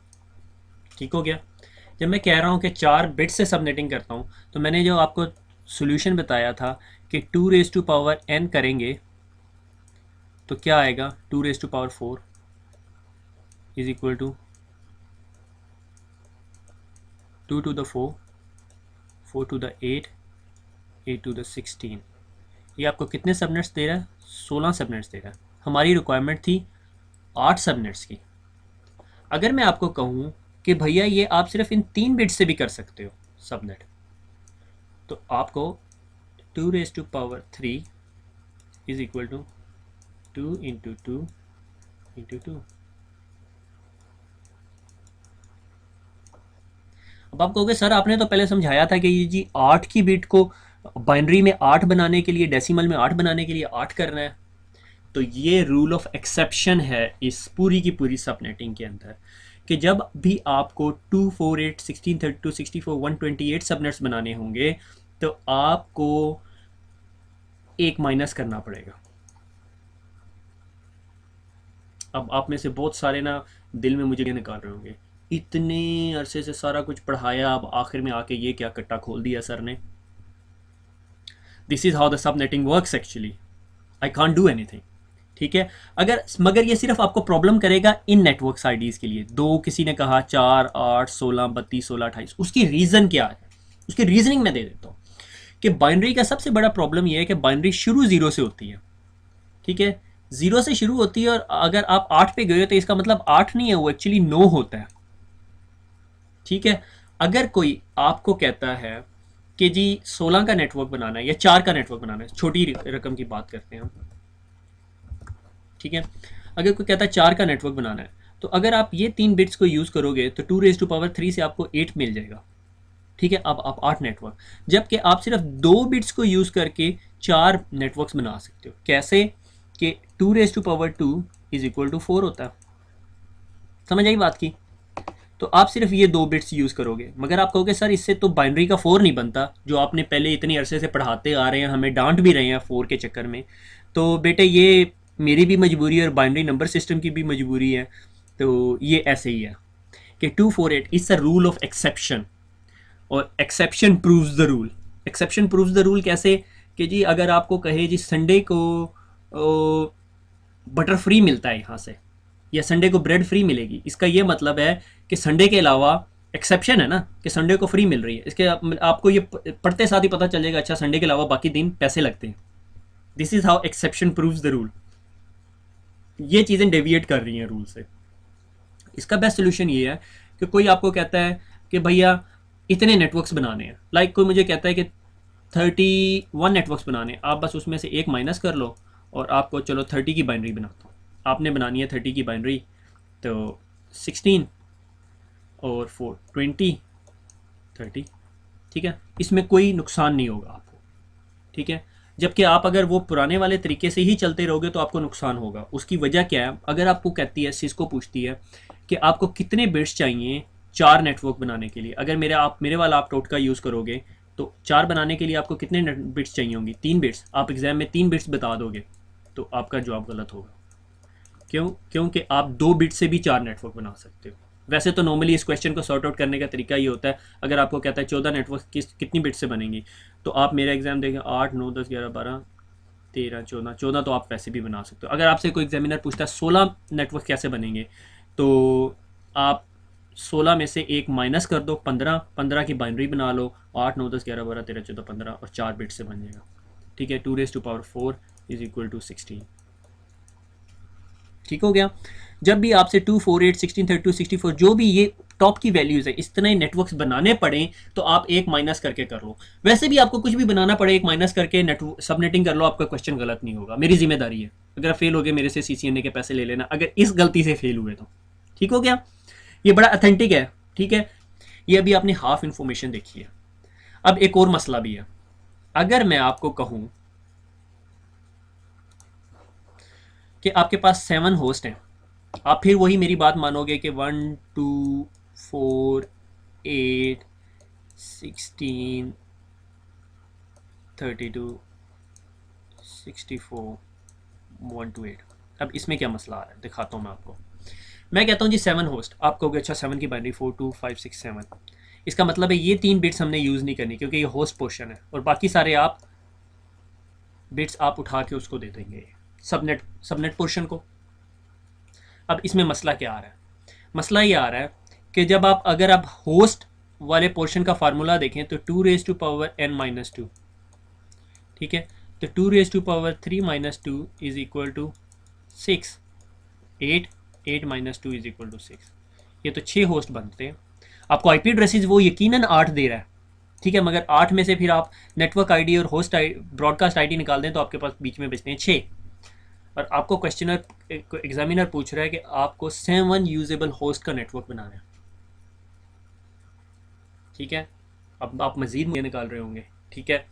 ठीक हो गया, जब मैं कह रहा हूँ कि 4 बिट्स से सबनेटिंग करता हूँ तो मैंने जो आपको सोल्यूशन बताया था कि 2 रेज़ टू पावर n करेंगे तो क्या आएगा 2 raise to power 4। Is equal to 2 to the 4, 4 to the 8, 8 to the 16। ये आपको कितने सबनेट्स दे रहा है? 16 सबनेट्स दे रहा है। हमारी रिक्वायरमेंट थी 8 सबनेट्स की। अगर मैं आपको कहूँ कि भैया ये आप सिर्फ इन 3 बिट्स से भी कर सकते हो सबनेट, तो आपको 2⁻³ इज इक्वल टू 2 × 2 × 2। अब आप कहोगे सर आपने तो पहले समझाया था कि ये जी 8 की बिट को बाइनरी में 8 बनाने के लिए, डेसिमल में 8 बनाने के लिए 8 करना है। तो ये रूल ऑफ एक्सेप्शन है इस पूरी की पूरी सबनेटिंग के अंदर कि जब भी आपको 248, 1632, 64, 128 सबनेट्स बनाने होंगे तो आपको एक माइनस करना पड़ेगा। अब आप में से बहुत सारे ना दिल में मुझे निकाल रहे होंगे, इतने अरसे से सारा कुछ पढ़ाया, अब आखिर में आके ये क्या कट्टा खोल दिया सर ने। This is how the sub netting works actually, I can't do anything. ठीक है, मगर ये सिर्फ आपको प्रॉब्लम करेगा इन नेटवर्क्स आईडीज के लिए। दो किसी ने कहा 4, 8, 16, 32, 16, 28, उसकी रीज़न क्या है, उसकी रीजनिंग मैं दे देता हूँ कि बाइनरी का सबसे बड़ा प्रॉब्लम यह है कि बाइनरी शुरू 0 से होती है। ठीक है, 0 से शुरू होती है और अगर आप 8 पे गए हो तो इसका मतलब 8 नहीं है, वो एक्चुअली 9 होता है। ठीक है, अगर कोई आपको कहता है कि जी 16 का नेटवर्क बनाना है या 4 का नेटवर्क बनाना है, छोटी रकम की बात करते हैं हम। ठीक है, अगर कोई कहता है 4 का नेटवर्क बनाना है, तो अगर आप ये 3 बिट्स को यूज़ करोगे तो 2⁻³ से आपको 8 मिल जाएगा। ठीक है, अब आप 8 नेटवर्क, जबकि आप सिर्फ 2 बिट्स को यूज़ करके 4 नेटवर्क्स बना सकते हो। कैसे कि 2⁻² इज इक्वल टू 4 होता है। समझ आई बात की? तो आप सिर्फ ये 2 बिट्स यूज़ करोगे, मगर आप कहोगे सर इससे तो बाइनरी का 4 नहीं बनता, जो आपने पहले इतनी अरसे से पढ़ाते आ रहे हैं, हमें डांट भी रहे हैं 4 के चक्कर में। तो बेटे ये मेरी भी मजबूरी है और बाइनरी नंबर सिस्टम की भी मजबूरी है। तो ये ऐसे ही है कि 248 it's a rule of exception, और exception proves the rule. Exception proves the rule कैसे कि जी अगर आपको कहे जी संडे को बटर फ्री मिलता है यहाँ से, या संडे को ब्रेड फ्री मिलेगी, इसका ये मतलब है कि संडे के अलावा एक्सेप्शन है ना कि संडे को फ्री मिल रही है। इसके आपको ये पढ़ते साथ ही पता चलेगा अच्छा संडे के अलावा बाकी दिन पैसे लगते हैं। This is how exception proves the rule. ये चीज़ें डेविएट कर रही हैं रूल से। इसका बेस्ट सोल्यूशन ये है कि कोई आपको कहता है कि भैया इतने नेटवर्क्स बनाने हैं, लाइक कोई मुझे कहता है कि 31 नेटवर्क्स बनाने हैं, आप बस उसमें से एक माइनस कर लो और आपको चलो 30 की बाइनरी बनाता हूँ। आपने बनानी है 30 की बाइनरी, तो 16 और 4 20 30। ठीक है, इसमें कोई नुकसान नहीं होगा आपको। ठीक है, जबकि आप अगर वो पुराने वाले तरीके से ही चलते रहोगे तो आपको नुकसान होगा। उसकी वजह क्या है? अगर आपको कहती है, सिस्को पूछती है कि आपको कितने बिट्स चाहिए 4 नेटवर्क बनाने के लिए, अगर मेरे वाला आप टोटका यूज़ करोगे तो 4 बनाने के लिए आपको कितने बिट्स चाहिए होंगी? 3 बिट्स। आप एग्जाम में 3 बिट्स बता दोगे तो आपका जवाब गलत होगा। क्यों? क्योंकि आप 2 बिट से भी 4 नेटवर्क बना सकते हो। वैसे तो नॉर्मली इस क्वेश्चन को सॉर्ट आउट करने का तरीका ये होता है, अगर आपको कहता है 14 नेटवर्क कितनी बिट से बनेंगी, तो आप मेरा एग्जाम देखें 8, 9, 10, 11, 12, 13, 14 तो आप वैसे भी बना सकते हो। अगर आपसे कोई एग्जामिनर पूछता है 16 नेटवर्क कैसे बनेंगे, तो आप 16 में से एक माइनस कर दो, 15 की बाइनरी बना लो, 8, 9, 10, 11, 12, 13, 14, 15 और 4 बिट से बन जाएगा। ठीक है, 2⁻4 इज इक्वल टू 16। ठीक हो गया। जब भी आपसे 248, 1632, 64 जो भी ये टॉप की वैल्यूज़ है, इस तरह नेटवर्क्स बनाने पड़े तो आप एक माइनस करके कर लो। वैसे भी आपको कुछ भी बनाना पड़े एक माइनस करके सबनेटिंग कर लो, आपका क्वेश्चन गलत नहीं होगा, मेरी जिम्मेदारी है। अगर आप फेल हो गए मेरे से CCNA के पैसे ले लेना, अगर इस गलती से फेल हुए तो। ठीक हो गया, ये बड़ा अथेंटिक है। ठीक है, ये अभी आपने हाफ इंफॉर्मेशन देखी है। अब एक और मसला भी है। अगर मैं आपको कहूँ कि आपके पास 7 होस्ट हैं, आप फिर वही मेरी बात मानोगे कि 1, 2, 4, 8, 16, 32, 64, 1 to 8। अब इसमें क्या मसला आ रहा है दिखाता हूँ मैं आपको। मैं कहता हूँ जी 7 होस्ट, आप कहोगे अच्छा 7 की बाइनरी 4, 2, 5, 6, 7। इसका मतलब है ये 3 बिट्स हमने यूज़ नहीं करनी क्योंकि ये होस्ट पोर्शन है, और बाकी सारे आप बिट्स आप उठा के उसको दे देंगे सबनेट पोर्शन को। अब इसमें मसला क्या आ रहा है? मसला ये आ रहा है कि जब आप अगर आप होस्ट वाले पोर्शन का फार्मूला देखें तो 2 raise to power n minus two, ठीक है, तो 2 raise to power 3 minus two is equal to 6, 8 minus two is equal to 6, ये तो 6 होस्ट बनते हैं। आपको आईपी एड्रेसेस वो यकीनन 8 दे रहा है, ठीक है, मगर 8 में से फिर आप नेटवर्क आईडी और होस्ट ब्रॉडकास्ट आईडी निकाल दें तो आपके पास बीच में बचते हैं 6। और आपको क्वेश्चनर एग्जामिनर पूछ रहा है कि आपको 7 यूजेबल होस्ट का नेटवर्क बनाना है, ठीक है। अब आप मजीद निकाल रहे होंगे, ठीक है,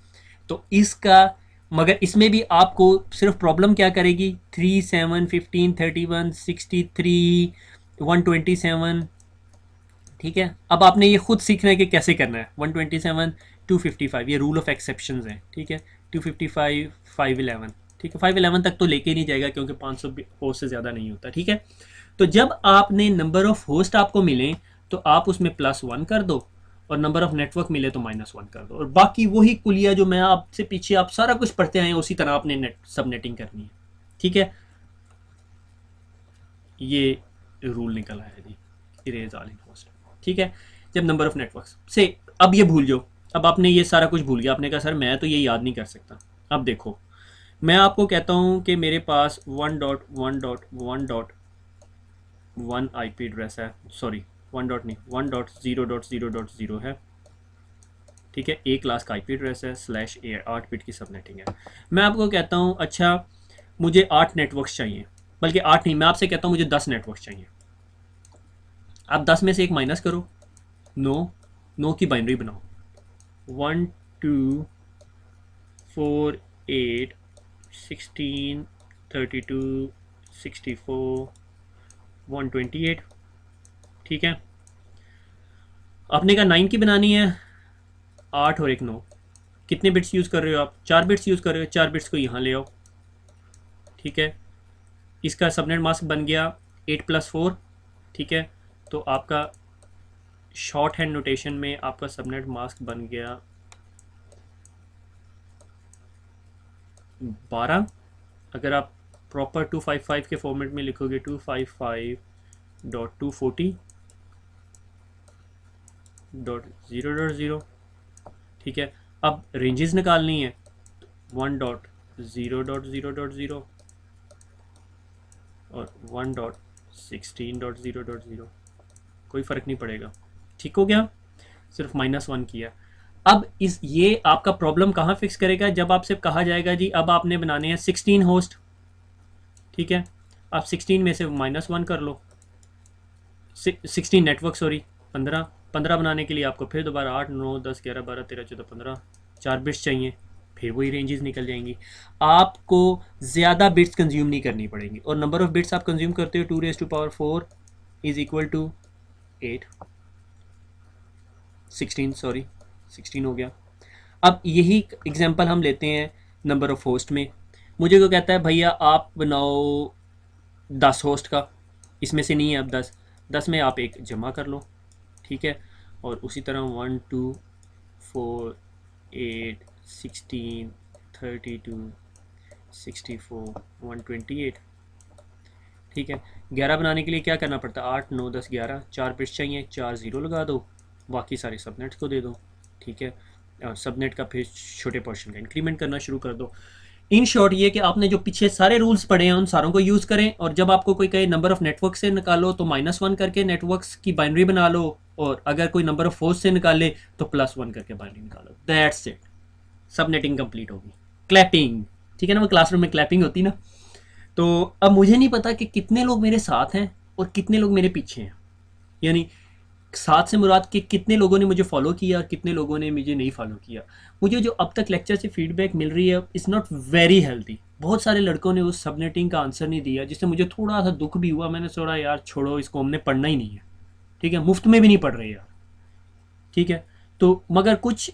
तो इसका मगर इसमें भी आपको सिर्फ प्रॉब्लम क्या करेगी, 3, 7, 15, 31, 63, 127, ठीक है। अब आपने ये खुद सीखना है कि कैसे करना है। 127, 255 ये रूल ऑफ एक्सेप्शंस हैं, ठीक है, 255, 511, ठीक है, 511 तक तो लेके नहीं जाएगा क्योंकि 500 होस्ट से ज़्यादा नहीं होता, ठीक है। तो जब आपने नंबर ऑफ होस्ट आपको मिले तो आप उसमें +1 कर दो और नंबर ऑफ नेटवर्क मिले तो -1 कर दो, और बाकी वही कुलिया जो मैं आपसे पीछे आप सारा कुछ पढ़ते आए उसी तरह आपने सबनेटिंग करनी है, ठीक है। ये रूल निकल आया जी, इरेज ऑल इन होस्ट, ठीक है। जब नंबर ऑफ नेटवर्क्स से, अब ये भूल जाओ, अब आपने ये सारा कुछ भूल गया, आपने कहा सर मैं तो ये याद नहीं कर सकता। अब देखो मैं आपको कहता हूँ कि मेरे पास 1.1.1.1 आईपी एड्रेस है, सॉरी 1 डॉट नहीं 1.0.0.0 है, ठीक है, ए क्लास का आईपी एड्रेस है /a 8 बिट की सबनेटिंग है। मैं आपको कहता हूँ अच्छा मुझे 8 नेटवर्क्स चाहिए, बल्कि 8 नहीं, मैं आपसे कहता हूँ मुझे 10 नेटवर्क्स चाहिए। आप 10 में से एक माइनस करो, 9 की बाइनरी बनाओ, 1 2 4 8 16 32 64 128, ठीक है। आपने कहा 9 की बनानी है, 8 और 1 9, कितने बिट्स यूज़ कर रहे हो आप, 4 बिट्स यूज़ कर रहे हो, 4 बिट्स को यहाँ ले आओ, ठीक है। इसका सबनेट मास्क बन गया 8 + 4, ठीक है, तो आपका शॉर्ट हैंड नोटेशन में आपका सबनेट मास्क बन गया 12। अगर आप प्रॉपर 255 के फॉर्मेट में लिखोगे 255.240.0.0, ठीक है। अब रेंजेस निकालनी है, 1.0.0.0 और 1.16.0.0, कोई फ़र्क नहीं पड़ेगा, ठीक हो गया, सिर्फ -1 किया। अब इस ये आपका प्रॉब्लम कहाँ फिक्स करेगा, जब आपसे कहा जाएगा जी अब आपने बनाने हैं 16 होस्ट, ठीक है, आप 16 में से -1 कर लो, 16 नेटवर्क, सॉरी 15 बनाने के लिए आपको फिर दोबारा 8 9 10 11 12 13 14 15 4 बिट्स चाहिए, फिर वही रेंजेस निकल जाएंगी। आपको ज़्यादा बिट्स कंज्यूम नहीं करनी पड़ेंगी, और नंबर ऑफ बिट्स आप कंज्यूम करते हो 2 raise to power 4 is equal to 8 16, sorry 16 हो गया। अब यही एग्जांपल हम लेते हैं नंबर ऑफ होस्ट में। मुझे को कहता है भैया आप बनाओ 10 होस्ट का, इसमें से नहीं है अब 10 में आप एक जमा कर लो, ठीक है, और उसी तरह 1 2 4 8 16 32 64 128, ठीक है। 11 बनाने के लिए क्या करना पड़ता है, 8 9 10 11, 4 बिट्स चाहिए, 4 0 लगा दो, बाकी सारे सबनेट्स को दे दो, ठीक है, और सबनेट का फिर छोटे पोर्शन का इंक्रीमेंट करना शुरू कर दो। इन शॉर्ट ये कि आपने जो पीछे सारे रूल्स पढ़े हैं उन सारों को यूज़ करें, और जब आपको कोई कहे नंबर ऑफ नेटवर्क से निकालो तो -1 करके नेटवर्क्स की बाइनरी बना लो, और अगर कोई नंबर ऑफ होस्ट से निकाले तो +1 करके बाइनरी निकालो, दैट्स इट, सबनेटिंग कंप्लीट होगी। क्लैपिंग, ठीक है ना, वो क्लासरूम में क्लैपिंग होती ना। तो अब मुझे नहीं पता कि कितने लोग मेरे साथ हैं और कितने लोग मेरे पीछे हैं, यानी साथ से मुराद कि कितने लोगों ने मुझे फॉलो किया और कितने लोगों ने मुझे नहीं फॉलो किया। मुझे जो अब तक लेक्चर से फीडबैक मिल रही है इज़ नॉट वेरी हेल्दी। बहुत सारे लड़कों ने उस सबनेटिंग का आंसर नहीं दिया, जिससे मुझे थोड़ा सा दुख भी हुआ। मैंने सोचा यार छोड़ो इसको, हमने पढ़ना ही नहीं है, ठीक है, मुफ्त में भी नहीं पढ़ रहे यार, ठीक है। तो मगर कुछ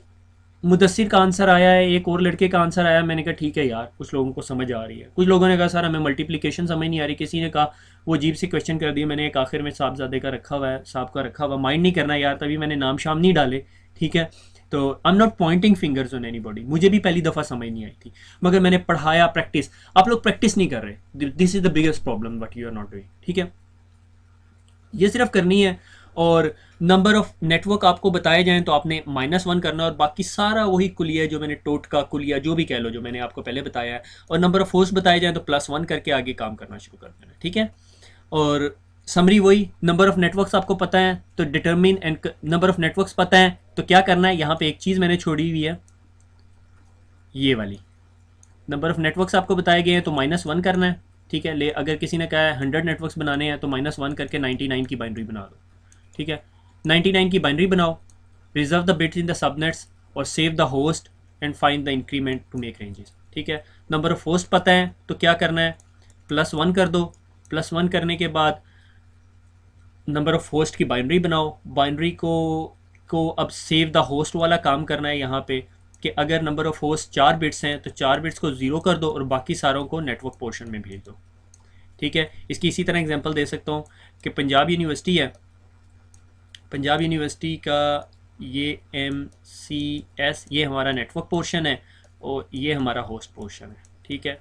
मुदस्सिर का आंसर आया है, एक और लड़के का आंसर आया, मैंने कहा ठीक है यार कुछ लोगों को समझ आ रही है। कुछ लोगों ने कहा सर हमें मल्टीप्लिकेशन समझ नहीं आ रही, किसी ने कहा वो अजीब सी क्वेश्चन कर दी। मैंने एक आखिर में साहबजादे का रखा हुआ है, साहब का रखा हुआ, माइंड नहीं करना यार, तभी मैंने नाम शाम नहीं डाले, ठीक है। तो I am not Poynting fingers on anybody, मुझे भी पहली दफ़ा समझ नहीं आई थी, मगर मैंने पढ़ाया, प्रैक्टिस। आप लोग प्रैक्टिस नहीं कर रहे, this is the biggest problem what you are not doing, ठीक है। ये सिर्फ करनी है। और नंबर ऑफ नेटवर्क आपको बताए जाएं तो आपने -1 करना, और बाकी सारा वही कुलिया जो मैंने टोटका कुलिया जो भी कह लो जो मैंने आपको पहले बताया है, और नंबर ऑफ होस्ट बताए जाएं तो +1 करके आगे काम करना शुरू कर देना, ठीक है। और समरी वही, नंबर ऑफ नेटवर्क्स आपको पता है तो determine and number of networks पता है तो क्या करना है, यहाँ पे एक चीज़ मैंने छोड़ी हुई है, ये वाली नंबर ऑफ नेटवर्क्स आपको बताए गए हैं तो -1 करना है, ठीक है। ले अगर किसी ने कहा है 100 नेटवर्क्स बनाने हैं तो -1 करके 99 की बाइनरी बना दो, ठीक है। 99 की बाइनरी बनाओ, reserve the bits in the subnets और save the host and find the increment to make ranges, ठीक है। नंबर ऑफ होस्ट पता है तो क्या करना है, +1 कर दो। +1 करने के बाद नंबर ऑफ होस्ट की बाइनरी बनाओ, बाइनरी को अब सेव द होस्ट वाला काम करना है यहाँ पे, कि अगर नंबर ऑफ होस्ट 4 बिट्स हैं तो 4 बिट्स को 0 कर दो और बाकी सारों को नेटवर्क पोर्शन में भेज दो, ठीक है। इसकी इसी तरह एग्जांपल दे सकता हूँ कि पंजाब यूनिवर्सिटी है, पंजाब यूनिवर्सिटी का ये MCS ये हमारा नेटवर्क पोर्शन है और ये हमारा होस्ट पोर्शन है, ठीक है।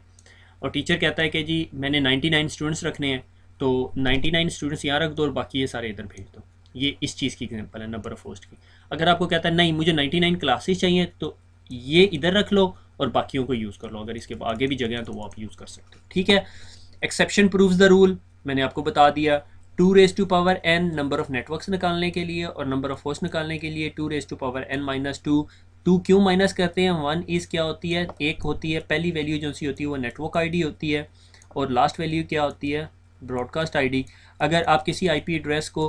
और टीचर कहता है कि जी मैंने 99 स्टूडेंट्स रखने हैं तो 99 स्टूडेंट्स यहाँ रख दो और बाकी ये सारे इधर भेज दो। ये इस चीज़ की एग्जांपल है नंबर ऑफ होस्ट की। अगर आपको कहता है नहीं मुझे 99 क्लासेस चाहिए तो ये इधर रख लो और बाकियों को यूज़ कर लो, अगर इसके आगे भी जगह है तो वो आप यूज़ कर सकते हो, ठीक है। एक्सेप्शन प्रूव्स द रूल मैंने आपको बता दिया। 2⁻n नंबर ऑफ नेटवर्क्स निकालने के लिए और नंबर ऑफ होस्ट निकालने के लिए 2⁻n-2। 2 क्यों माइनस करते हैं, 1 इज़ क्या होती है, एक होती है पहली वैल्यू जो सी होती है वो नेटवर्क आईडी होती है और लास्ट वैल्यू क्या होती है, ब्रॉडकास्ट आईडी। अगर आप किसी आईपी एड्रेस को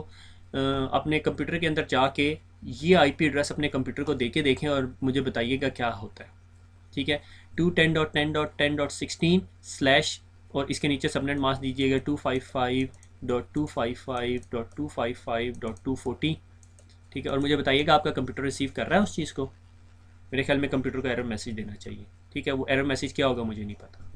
अपने कंप्यूटर के अंदर जाके ये आईपी एड्रेस अपने कंप्यूटर को देके देखें और मुझे बताइएगा क्या होता है, ठीक है। 210.10.10.16/ और इसके नीचे सबनेट मास्क दीजिएगा 255.255.255.240, ठीक है। और मुझे बताइएगा आपका कंप्यूटर रिसीव कर रहा है उस चीज़ को। मेरे ख्याल में कंप्यूटर को एरर मैसेज देना चाहिए, ठीक है। वो एरर मैसेज क्या होगा मुझे नहीं पता।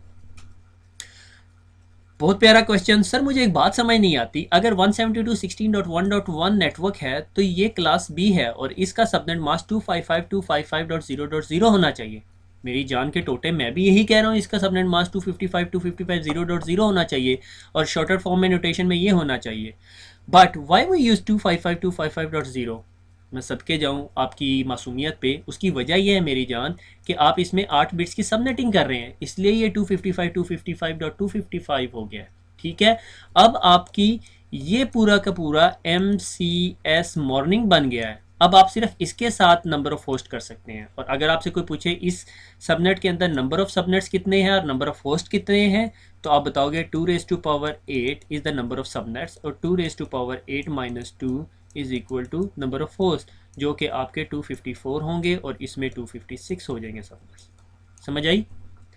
बहुत प्यारा क्वेश्चन। सर मुझे एक बात समझ नहीं आती, अगर 172.16.1.1 नेटवर्क है तो ये क्लास B है और इसका सबनेट मास्क 255.255.0.0 होना चाहिए। मेरी जान के टोटे मैं भी यही कह रहा हूँ, इसका सबनेट मास्क 255.255.0.0 होना चाहिए और शॉर्टर फॉर्म में नोटेशन में ये होना चाहिए। But why we use 255.255.0? मैं सदके जाऊँ आपकी मासूमियत पे, उसकी वजह यह है मेरी जान कि आप इसमें 8 बिट्स की सबनेटिंग कर रहे हैं, इसलिए ये 255.255.255 हो गया, ठीक है। अब आपकी ये पूरा का पूरा MCS मॉर्निंग बन गया है। अब आप सिर्फ इसके साथ नंबर ऑफ होस्ट कर सकते हैं, और अगर आपसे कोई पूछे इस सबनेट के अंदर नंबर ऑफ सबनेट्स कितने हैं और नंबर ऑफ होस्ट कितने हैं तो आप बताओगे 2⁻8 is the number of subnets और 2⁻8 - 2 is equal to number of host, जो कि आपके 254 होंगे और इसमें 256 हो जाएंगे सबनेट्स। समझ आई?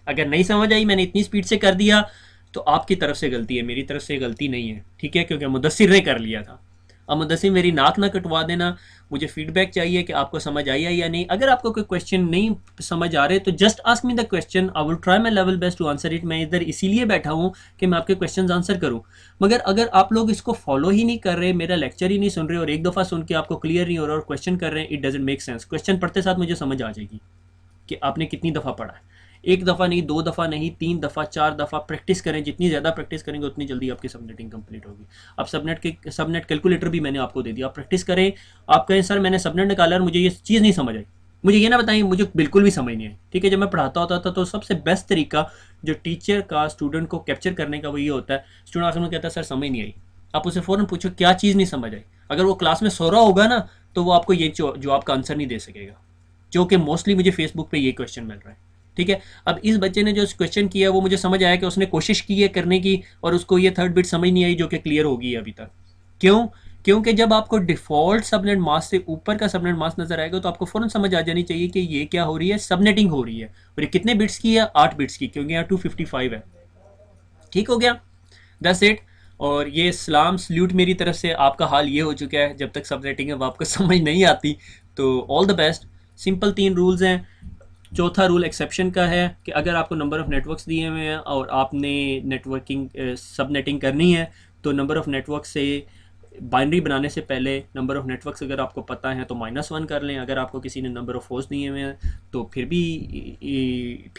अगर नहीं समझ आई, मैंने इतनी स्पीड से कर दिया तो आपकी तरफ से गलती है, मेरी तरफ से गलती नहीं है, ठीक है, क्योंकि मुदस्सिर ने कर लिया था। अब मुदस्सिर मेरी नाक ना कटवा देना, मुझे फीडबैक चाहिए कि आपको समझ आई है या नहीं। अगर आपको कोई क्वेश्चन नहीं समझ आ रहे तो just ask me the question, I will try my level best to answer it. मैं इधर इसीलिए बैठा हूँ कि मैं आपके क्वेश्चन आंसर करूँ। मगर अगर आप लोग इसको फॉलो ही नहीं कर रहे, मेरा लेक्चर ही नहीं सुन रहे और एक दफ़ा सुन के आपको क्लियर नहीं हो रहा और क्वेश्चन कर रहे हैं, it doesn't make sense. Question पढ़ते साथ मुझे समझ आ जाएगी कि आपने कितनी दफ़ा पढ़ा है। एक दफ़ा नहीं, 2 दफ़ा नहीं, 3 दफ़ा, 4 दफ़ा प्रैक्टिस करें। जितनी ज़्यादा प्रैक्टिस करेंगे उतनी जल्दी आपकी सबनेटिंग कंप्लीट होगी। अब सबनेट कैलकुलेटर भी मैंने आपको दे दिया, आप प्रैक्टिस करें। आप कहें सर मैंने सबनेट निकाला और मुझे ये चीज़ नहीं समझ आई, मुझे ये ना बताइए, मुझे बिल्कुल भी समझ नहीं आई, ठीक है। जब मैं पढ़ाता होता था तो सबसे बेस्ट तरीका जो टीचर का स्टूडेंट को कैप्चर करने का वो ये होता है, स्टूडेंट आखिर में कहता है सर समझ नहीं आई, आप उसे फ़ौरन पूछो क्या चीज़ नहीं समझ आई। अगर वो क्लास में सो रहा होगा ना तो वो आपको ये जवाब का आंसर नहीं दे सकेगा, जो कि मोस्टली मुझे फेसबुक पे ये क्वेश्चन मिल रहा है, ठीक है। अब इस बच्चे ने जो क्वेश्चन किया वो मुझे समझ आया कि उसने कोशिश की है करने की और उसको ये 3rd बिट समझ नहीं आई, जो कि क्लियर होगी अभी तक। क्यों? क्योंकि जब आपको डिफ़ॉल्ट सबनेट मास्क से ऊपर का सबनेट मास्क नज़र आएगा तो आपको फ़ौरन समझ आ जानी चाहिए कि ये क्या हो रही है, सबनेटिंग हो रही है। और ये कितने बिट्स की है, 8 बिट्स की, क्योंकि यहाँ 255 है। ठीक हो गया, दैट्स इट। और ये सलाम सल्यूट मेरी तरफ से। आपका हाल ये हो चुका है, जब तक सबनेटिंग अब आपको समझ नहीं आती तो all the best. Simple 3 rules हैं। चौथा रूल एक्सेप्शन का है कि अगर आपको नंबर ऑफ़ नेटवर्क्स दिए हुए हैं और आपने नेटवर्किंग सबनेटिंग करनी है तो नंबर ऑफ़ नेटवर्क से बाइनरी बनाने से पहले नंबर ऑफ़ नेटवर्क्स अगर आपको पता है तो -1 कर लें। अगर आपको किसी ने नंबर ऑफ़ होस्ट दिए हुए हैं तो फिर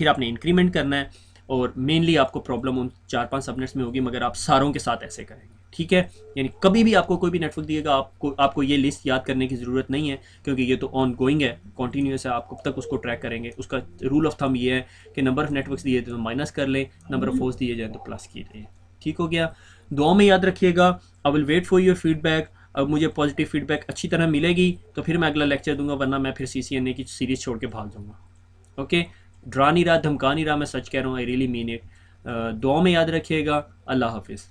आपने इंक्रीमेंट करना है। और मेनली आपको प्रॉब्लम उन 4-5 सबनेट्स में होगी, मगर आप सारों के साथ ऐसे करेंगे। ठीक है, यानी कभी भी आपको कोई भी नेटवर्क दिएगा आपको ये लिस्ट याद करने की ज़रूरत नहीं है, क्योंकि ये तो ऑन गोइंग है, कॉन्टीन्यूस है, आप कब तक उसको ट्रैक करेंगे। उसका रूल ऑफ थंब ये है कि नंबर ऑफ नेटवर्क्स दिए तो माइनस कर लें, नंबर ऑफ होस्ट दिए जाए तो प्लस कीजिए। ठीक हो गया, दुआ में याद रखिएगा। I will wait for your feedback. अब मुझे पॉजिटिव फीडबैक अच्छी तरह मिलेगी तो फिर मैं अगला लेक्चर दूंगा, वरना मैं फिर CCNA की सीरीज़ छोड़ के भाग जाऊँगा। ओके, डरा नहीं रहा, धमका नहीं रहा, मैं सच कह रहा हूँ, आई रियली मीन इट। दुआ में याद रखिएगा। अल्लाह हाफिज़।